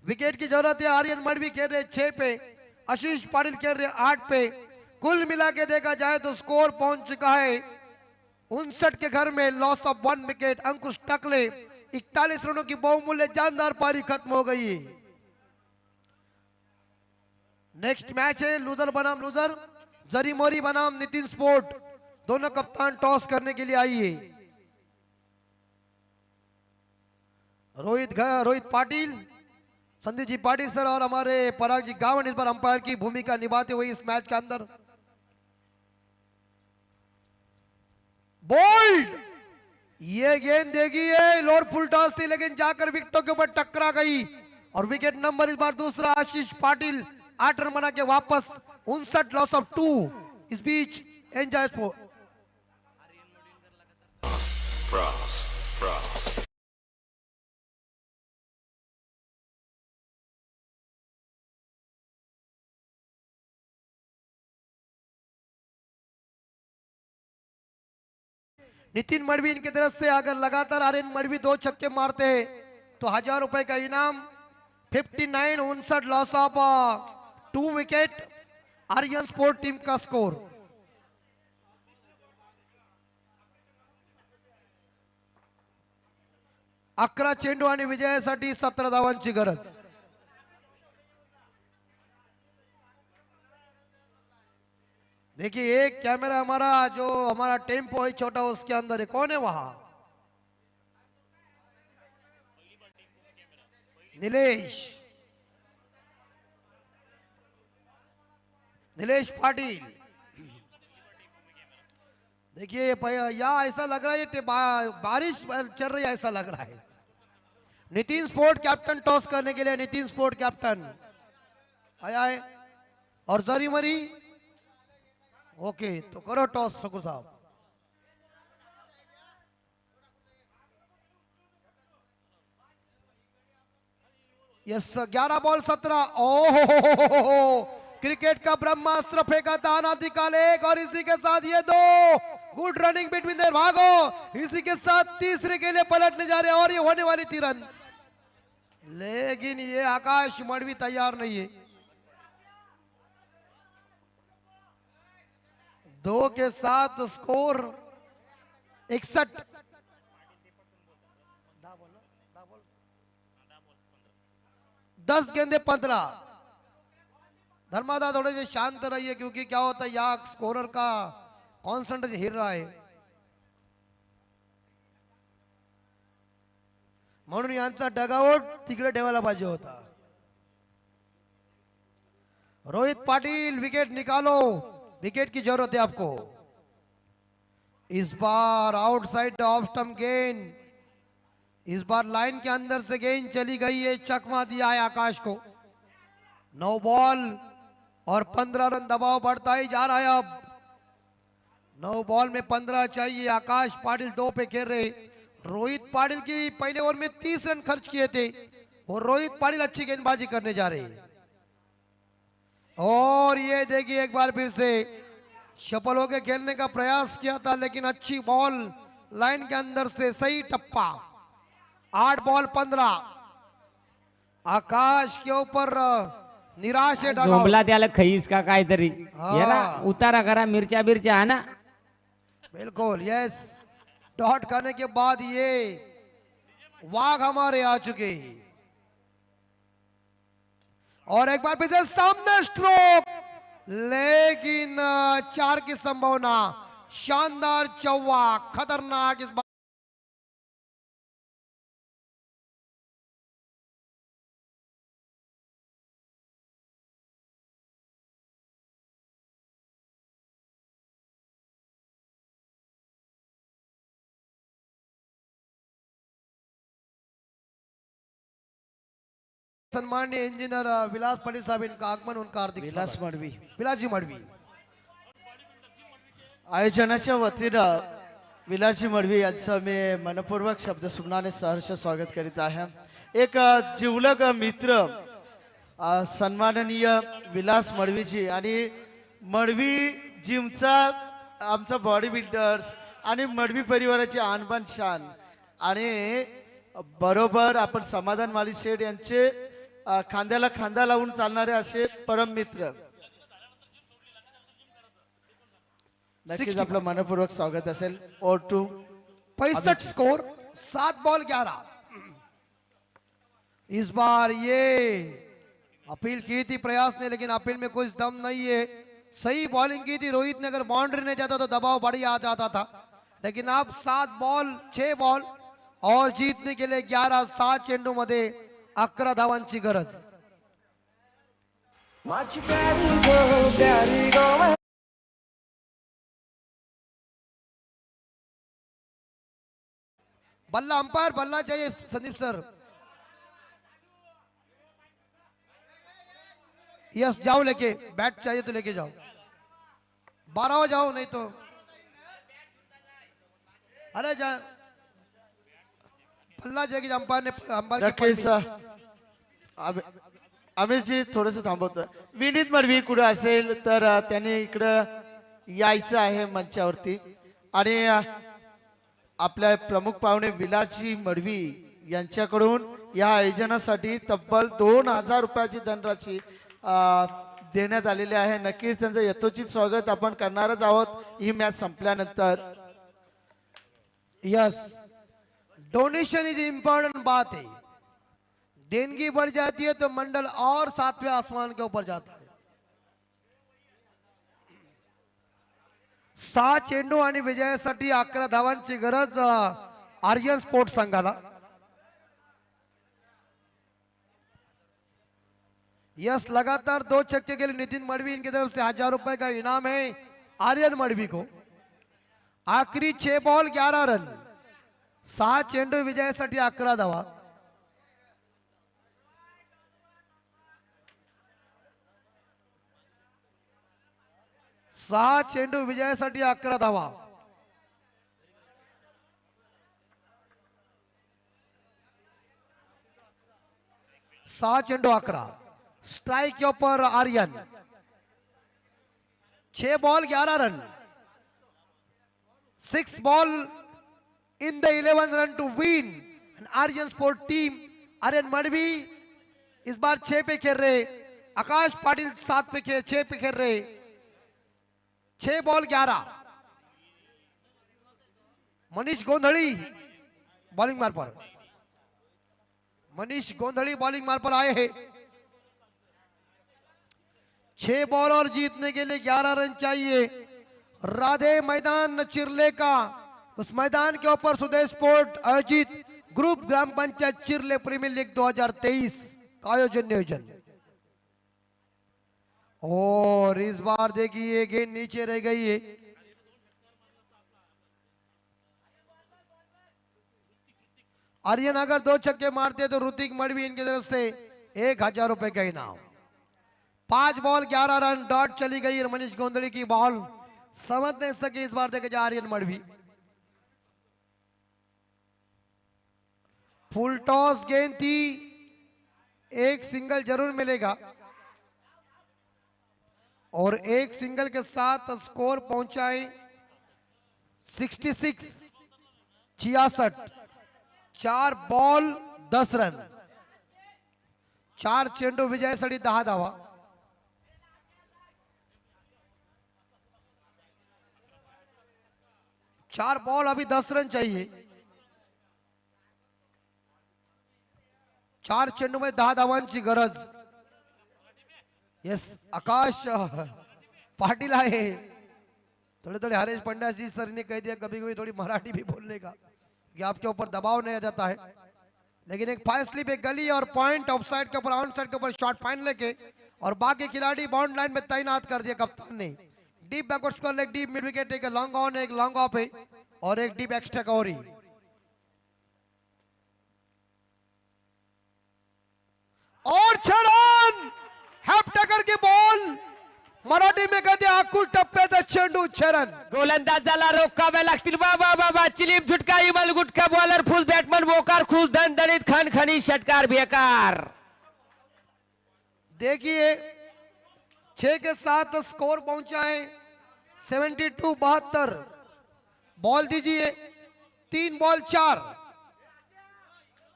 विकेट की जरूरत है। आर्यन मड़वी खेल रहे 6 पे, आशीष पाटिल खेल रहे 8 पे। कुल मिला के देखा जाए तो स्कोर पहुंच चुका है 59 के घर में। Loss of 1 wicket. Ankush Takle 41 रनों की बहुमूल्य जानदार पारी खत्म हो गई। नेक्स्ट मैच है लूजर बनाम लूजर, जरी मोरी बनाम नितिन स्पोर्ट। दोनों कप्तान टॉस करने के लिए आइए। रोहित पाटिल, संदीप जी पाटिल सर और हमारे पराग जी गावन इस बार अंपायर की भूमिका निभाते हुए इस मैच के अंदर। बोल्ड, ये गेंद देगी है, लोअर फुल टॉस थी लेकिन जाकर विकेटों के ऊपर टकरा गई और विकेट नंबर इस बार दूसरा। आशीष पाटिल 8 रन बना के वापस। 59 loss of 2। Is beach enjoy sport Nitin Madvi इनकी तरफ से अगर लगातार आर्यन मड़वी 2 छक्के मारते हैं तो 1000 रुपए का इनाम। 59 loss of 2 wicket. Aryan sport team का स्कोर। अकरा चेंडू आणि विजयासाठी 17 धावांची गरज। देखिए एक कैमरा हमारा जो हमारा टेम्पो है छोटा, उसके अंदर है। कौन है वहां? नीलेश पाटिल। देखिए या ऐसा लग रहा है ये बारिश चल रही है ऐसा लग रहा है। नितिन स्पोर्ट कैप्टन टॉस करने के लिए, नितिन स्पोर्ट कैप्टन आया है। और जरी मरी ओके, तो करो टॉस ठाकुर साहब। Yes 11 ball 17। ओहो, क्रिकेट का ब्रह्मास्त्र फेंका, दाना निकाल एक, और इसी के साथ ये दो। गुड रनिंग बिटवीन देयर, भागो। इसी के साथ तीसरे के लिए पलटने जा रहे हैं और ये होने वाली 3 रन, लेकिन ये आकाश मड़वी तैयार नहीं है। 2 के साथ स्कोर 61। 10 गेंदे 15। धर्मादा थोड़े से शांत रहिए, क्योंकि क्या होता है या स्कोरर का कॉन्संट्रेशन हिल रहा है, म्हणून यांचा डगआउट तिकडे ठेवायला पाहिजे होता। रोहित पाटिल विकेट निकालो, विकेट की जरूरत है आपको। इस बार आउटसाइड ऑफ स्टंप गेंद, इस बार लाइन के अंदर से गेंद चली गई है, चकमा दिया है आकाश को। 9 बॉल और 15 रन, दबाव बढ़ता ही जा रहा है। अब 9 बॉल में 15 चाहिए। आकाश पाटिल 2 पे खेल रहे। रोहित पाटिल की पहले ओवर में 30 रन खर्च किए थे और रोहित पाटिल अच्छी गेंदबाजी करने जा रहे हैं। और ये देखिए एक बार फिर से सफल होकर खेलने का प्रयास किया था, लेकिन अच्छी बॉल लाइन के अंदर से सही टप्पा। 8 बॉल 15। आकाश के ऊपर निराश है डगआउट।
झोंबला त्याला खईस का काहीतरी,
हा.
याला उतारा करा, मिरच्या बिरच्या है ना।
बिल्कुल यस, डॉट करने के बाद ये वाघ हमारे आ चुके। और एक बार फिर से सामने स्ट्रोक, लेकिन 4 की संभावना। शानदार चौवा, खतरनाक इस बार। सम्माननीय इंजीनियर विलास पाटील साहब, इनका आगमन, उनका हार्दिक
विलास
स्वागत।
मडवी
विलासजी मडवी
आयोजनाच्या वतीनं विलासजी मडवी यांचं मी मनपूर्वक शब्दसुमनाने सहर्ष स्वागत करीत आहे। एक जिवलग मित्र सन्माननीय विलास मडवीजी आणि मडवी जिमचा आमचा बॉडी बिल्डर्स आणि मडवी परिवाराची आणबाण शान, आणि बरोबर आपण समाधान माली शेठ यांचे खांद्याला खांदा लावून चालणारे असे परम मित्र। नक्कीच आपलं मनपूर्वक स्वागत असेल। और 2
65 स्कोर, 7 बॉल 11। इस बार ये अपील की थी प्रयास ने, लेकिन अपील में कुछ दम नहीं है। सही बॉलिंग की थी रोहित ने, अगर बाउंड्री नहीं जाता तो दबाव बढ़िया आ जाता था, लेकिन अब 7 बॉल 6 बॉल और जीतने के लिए 11-7 चेंडू मध्ये 11 धावांची गरज। बल्ला अंपायर, बल्ला चाहिए संदीप सर। यस, जाओ लेके, बैट चाहिए तो लेके जाओ। 12 हो जाओ, नहीं तो अरे जा बल्ला जाएगी। अंपायर ने
नक्कीच आम्ही जी थोडंसं थांबवतो। विनीत मडवी कुठे असेल तर त्यांनी इकडं यायचं आहे मंचावरती, आणि आपल्या प्रमुख पाहुणे विलासजी मडवी यांच्याकडून या आयोजनासाठी तब्बल 2000 रुपयाची धनराशी देण्यात आलेली आहे। नक्कीच त्यांचं यथोचित स्वागत आपण करणारच आहोत ही मॅच संपल्यानंतर।
यस, डोनेशन इज इम्पोर्टेंट बात है। देनगी बढ़ जाती है तो मंडल और 7वें आसमान के ऊपर जाता है। 6 चेंडू आणि विजयासाठी 11 धावांची गरज आर्यन स्पोर्ट्स संघाला। यस, लगातार 2 छक्के के लिए नितिन मडवी, इनकी तरफ से 1000 रुपए का इनाम है आर्यन मडवी को। आखरी 6 बॉल 11 रन, 6 चेंडू विजयासाठी 11 धावा. सहा चेंडू विजयासाठी 11 धावा. सहा चेंडू 11. स्ट्राइक के ऊपर Aryan. 6 ball 11 run. 6 ball in the 11 run to win. An Aryan Sport team. Aryan Madavi इस बार 6 पे खेल रहे. आकाश पाटिल 7 पे 6 पे खेल रहे. 6 बॉल 11. मनीष गोंधड़ी बॉलिंग मार पर. मनीष गोंधड़ी बॉलिंग मार पर आए हैं. 6 बॉल और जीतने के लिए 11 रन चाहिए. राधे मैदान चिरले का, उस मैदान के ऊपर सुदेश स्पोर्ट आयोजित ग्रुप ग्राम पंचायत चिरले प्रीमियर लीग 2023 का आयोजन नियोजन. और इस बार देखिए गेंद नीचे रह गई है. आर्यन अगर 2 छक्के मारते तो ऋतिक मडवी इनकी तरफ से 1000 रुपए का इनाम. 5 बॉल 11 रन. डॉट चली गई. मनीष गोंधड़ी की बॉल समझ नहीं सके. इस बार देखे जा आर्यन मडवी. फुल टॉस गेंद थी. एक सिंगल जरूर मिलेगा और एक सिंगल के साथ स्कोर पहुंचाए 66. 4 बॉल 10 रन. 4 चेंडू विजयासाठी 10 धावा. 4 बॉल अभी 10 रन चाहिए. 4 चेंडू में 10 धावांची गरज. यस आकाश पाटिल आहे. थोड़े थोड़े हरेश पंड्या जी सर ने कह दिया कभी कभी थोड़ी मराठी भी बोलने का कि आपके ऊपर दबाव नहीं आ जाता है. लेकिन एक फास्ट स्लिप, एक गली और पॉइंट ऑफ साइड के ऊपर, ऑन साइड के ऊपर शॉट फाइन लेके और बाकी खिलाड़ी बाउंड लाइन में तैनात कर दिया कप्तान ने. Deep backward square leg, deep mid wicket, एक लॉन्ग ऑन, एक लॉन्ग ऑफ है और एक डीप एक्स्ट्रा कवरी. और 6 रन. हॅपटॅकर की बॉल. मराठी में कहते आकुल टप्प्यात चेंडू. 6 रन.
गोलंदाजाला रोखावे लागतील. बाबा बाबा चिलीम झुटका इमल गुटका बॉलर फुल बॅटमन बोकार खुश दणदणीत खणखणी षटकार बेकार.
देखिए 6 के साथ स्कोर पहुंचा है 72-72. बॉल दीजिए. 3 बॉल 4.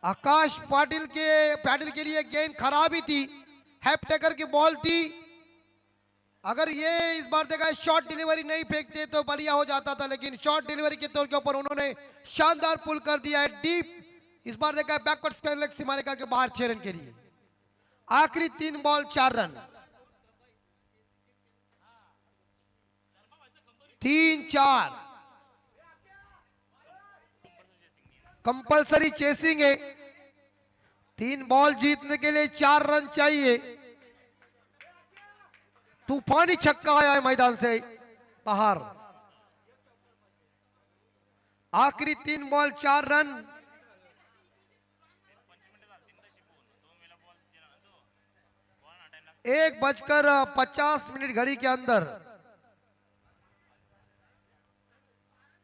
आकाश पाटिल के लिए गेंद खराबी थी. हैपटेकर की बॉल थी. अगर ये इस बार देखा शॉर्ट डिलीवरी नहीं फेंकते तो बढ़िया हो जाता था, लेकिन शॉर्ट डिलीवरी के तौर के ऊपर उन्होंने शानदार पुल कर दिया है. डीप इस बार देखा बैकवर्ड स्क्वायर लेग सीमा रेखा के बाहर 6 रन के लिए. आखिरी 3 बॉल 4 रन. 3-4 कंपलसरी चेसिंग है. 3 बॉल जीतने के लिए 4 रन चाहिए. तूफानी छक्का आया है मैदान से बाहर. आखिरी 3 बॉल 4 रन. एक 1:50 घड़ी के अंदर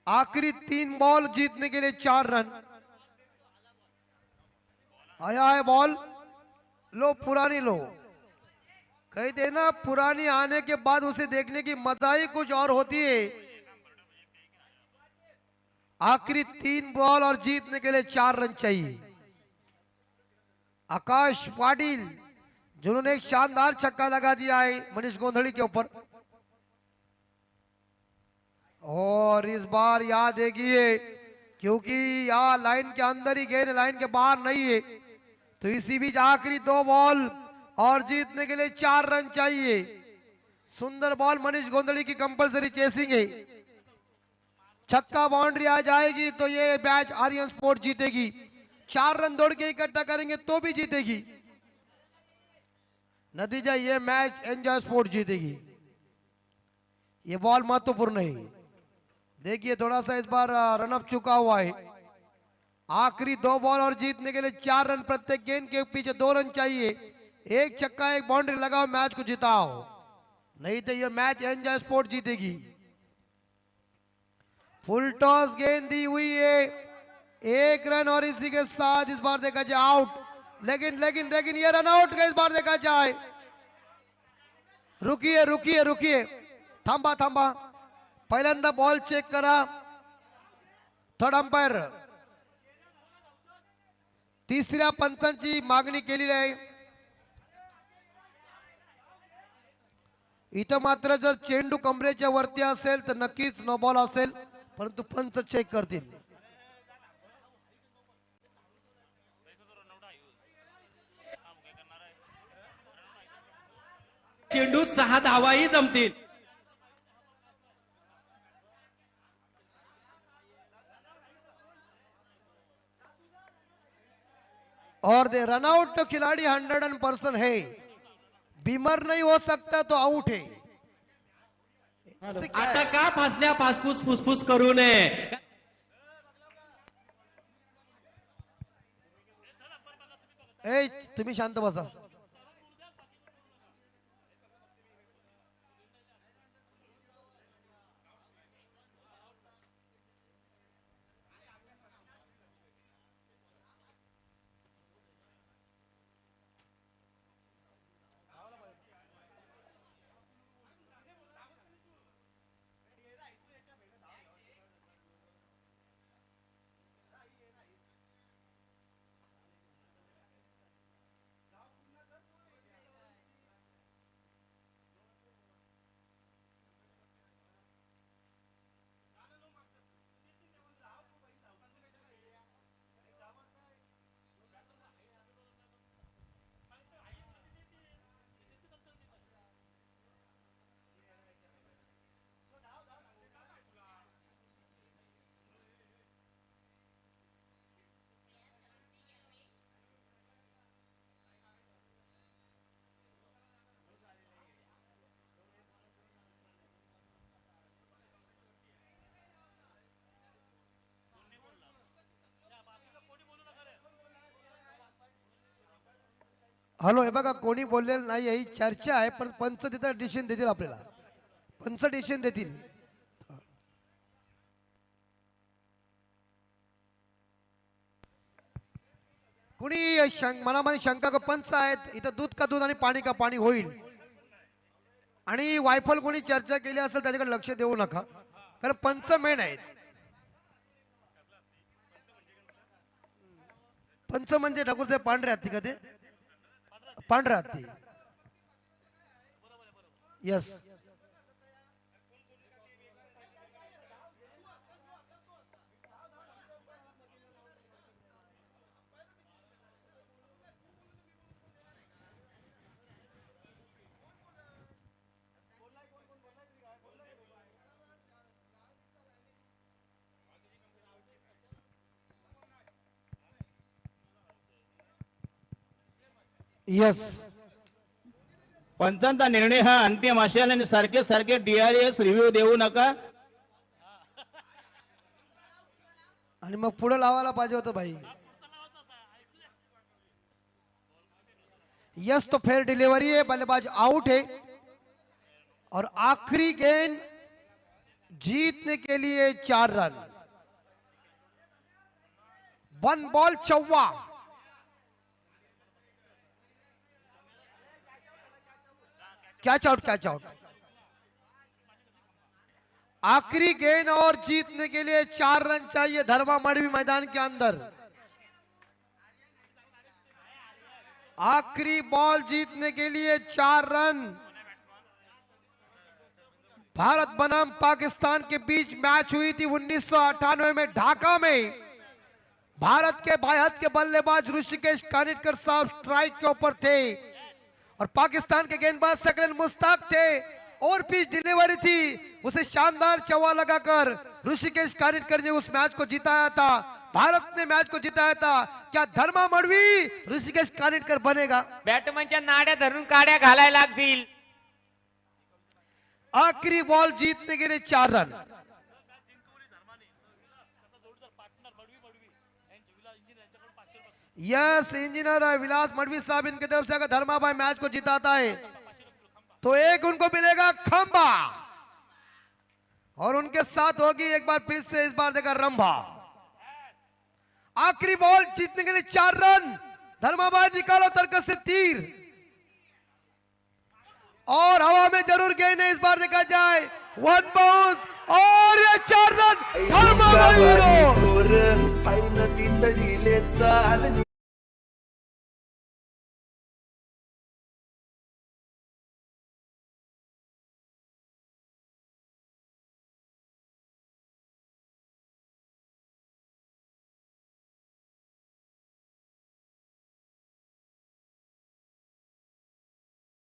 आखिरी 3 बॉल जीतने के लिए 4 रन. आया है बॉल. लो पुरानी लो. कही देना पुरानी आने के बाद उसे देखने की मजा ही कुछ और होती है. आखिरी 3 बॉल और जीतने के लिए 4 रन चाहिए. आकाश पाटिल जिन्होंने एक शानदार छक्का लगा दिया है मनीष गोंधड़ी के ऊपर. और इस बार याद देखिए क्योंकि यहाँ लाइन के अंदर ही गेंद, लाइन के बाहर नहीं है, तो इसी बीच आखिरी 2 बॉल और जीतने के लिए 4 रन चाहिए. सुंदर बॉल मनीष गोंधड़ी की कंपलसरी चेसिंग है. छक्का बाउंड्री आ जाएगी तो ये मैच आर्यन स्पोर्ट जीतेगी. 4 रन दौड़ के इकट्ठा करेंगे तो भी जीतेगी. नतीजा ये मैच एंजॉय स्पोर्ट जीतेगी. ये बॉल महत्वपूर्ण है. देखिए थोड़ा सा इस बार रन अप चुका हुआ है। आखिरी 2 बॉल और जीतने के लिए 4 रन, प्रत्येक गेंद के पीछे 2 रन चाहिए। एक छक्का एक बाउंड्री लगाओ, मैच को जिताओ, नहीं तो ये मैच एंजॉय स्पोर्ट जीतेगी। फुल टॉस गेंद दी हुई है, 1 रन और इसी के साथ इस बार देखा जाए आउट। लेकिन लेकिन लेकिन ये रन आउट का इस बार देखा जाए। रुकिए रुकिए रुकिए, थांबा थांबा, पहिल्यांदा बॉल चेक करा। थर्ड अंपायर तिसऱ्या पंचांची मागणी केलेली आहे। इथं मात्र जर चेंडू कमरेच्या वरती असेल तर नक्कीच नो बॉल असेल, परंतु पंच चेक करतील।
चेंडू 6 धावाही जमतील।
और दे रन आउट तो खिलाड़ी 100% है, बीमर नहीं हो सकता तो आउट है।
आता का फासल्या फासफूस फुसफुस करू नये।
ए तुम्ही शांत बसा। हॅलो, हे बघा कोणी बोललेलं नाही, ही चर्चा आहे, पण पंच तिथं डिसिजन देतील आपल्याला, पंच डिसिजन देतील। कुणी मनामध्ये शंका का पंच आहेत, इथं दूध का दूध आणि पाणी का पाणी होईल, आणि वायफल कोणी चर्चा केली असेल त्याच्याकडे लक्ष देऊ नका, कारण पंच मेन आहेत। पंच म्हणजे ढगुरचे पांढरे हत्ती का ते, पांढरा हत्ती, यस। यस,
पंचांचा निर्णय हा अंतिम असेल आणि सारखे सारखे DRS रिव्ह्यू देऊ नका।
आणि मग पुढे लावायला पाहिजे होतं भाई। यस, तो फेयर डिलीवरी है, बल्लेबाज आउट है, और आखिरी गेंद जीतने के लिए 4 run, 1 ball 54। Catch out, catch out, आखिरी गेंद और जीतने के लिए 4 रन चाहिए धर्मा मड़वी मैदान के अंदर। आखिरी बॉल जीतने के लिए 4 रन। भारत बनाम पाकिस्तान के बीच मैच हुई थी 1998 में ढाका में। भारत के बायहत के बल्लेबाज ऋषिकेश कानिटकर साहब स्ट्राइक के ऊपर थे और पाकिस्तान के गेंदबाज सकलन मुश्ताक थे, और पिच डिलीवरी थी, उसे शानदार चौवा लगाकर ऋषिकेश कानिटकर ने उस मैच को जिताया था, भारत ने मैच को जिताया था। क्या धर्मा मडवी ऋषिकेश कानिटकर बनेगा?
बॅटमनच्या नाड्या धरून काड्या घालायला लागतील।
आखिरी बॉल जीतने के लिए 4 रन। यस इंजीनियर विलास मडवी साहब इनकी तरफ से अगर धर्मा भाई मैच को जिताता है तो एक उनको मिलेगा खंबा और उनके साथ होगी एक बार फिर से इस बार देगा रंभा। आखिरी बॉल जीतने के लिए 4 रन। धर्मा भाई निकालो तर्कस से तीर और हवा में जरूर गेंद है। इस बार देखा जाए 1 बाउंस और ये 4 रन धर्मा भाई hero।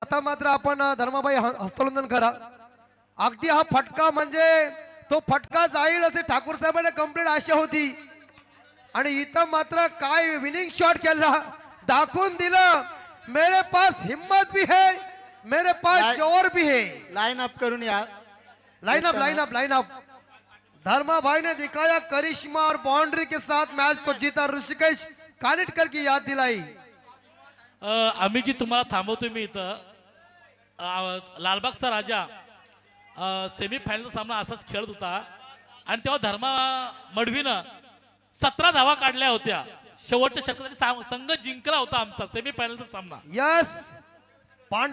आता मात्र आपण धर्माबाई हस्तोलंदन करा। अगदी हा फटका म्हणजे तो फटका जाईल असे ठाकूर साहेबांना कंप्लीट आशा होती आणि इथं मात्र काय विनिंग शॉट केला दाखवून दिलं। मेरे पास हिम्मत भी है, मेरे पास जोर भी है।
लाइन अप करून या।
Line up. धर्मा भाई ने दिखाया करिश्मा और बाउंड्री के साथ मैच को जीता। ऋषिकेश कानिटकर की याद दिलाई।
आम्ही जी तुम्हाला थांबवतोय मी इथं लालबागचा राजा सेमीफायनल सामना असाच खेळत होता आणि तेव्हा धर्मा मडवीनं 17 धावा काढल्या होत्या। शेवटच्या षटकात संघ जिंकला होता आमचा सेमीफायनलचा सामना।
यस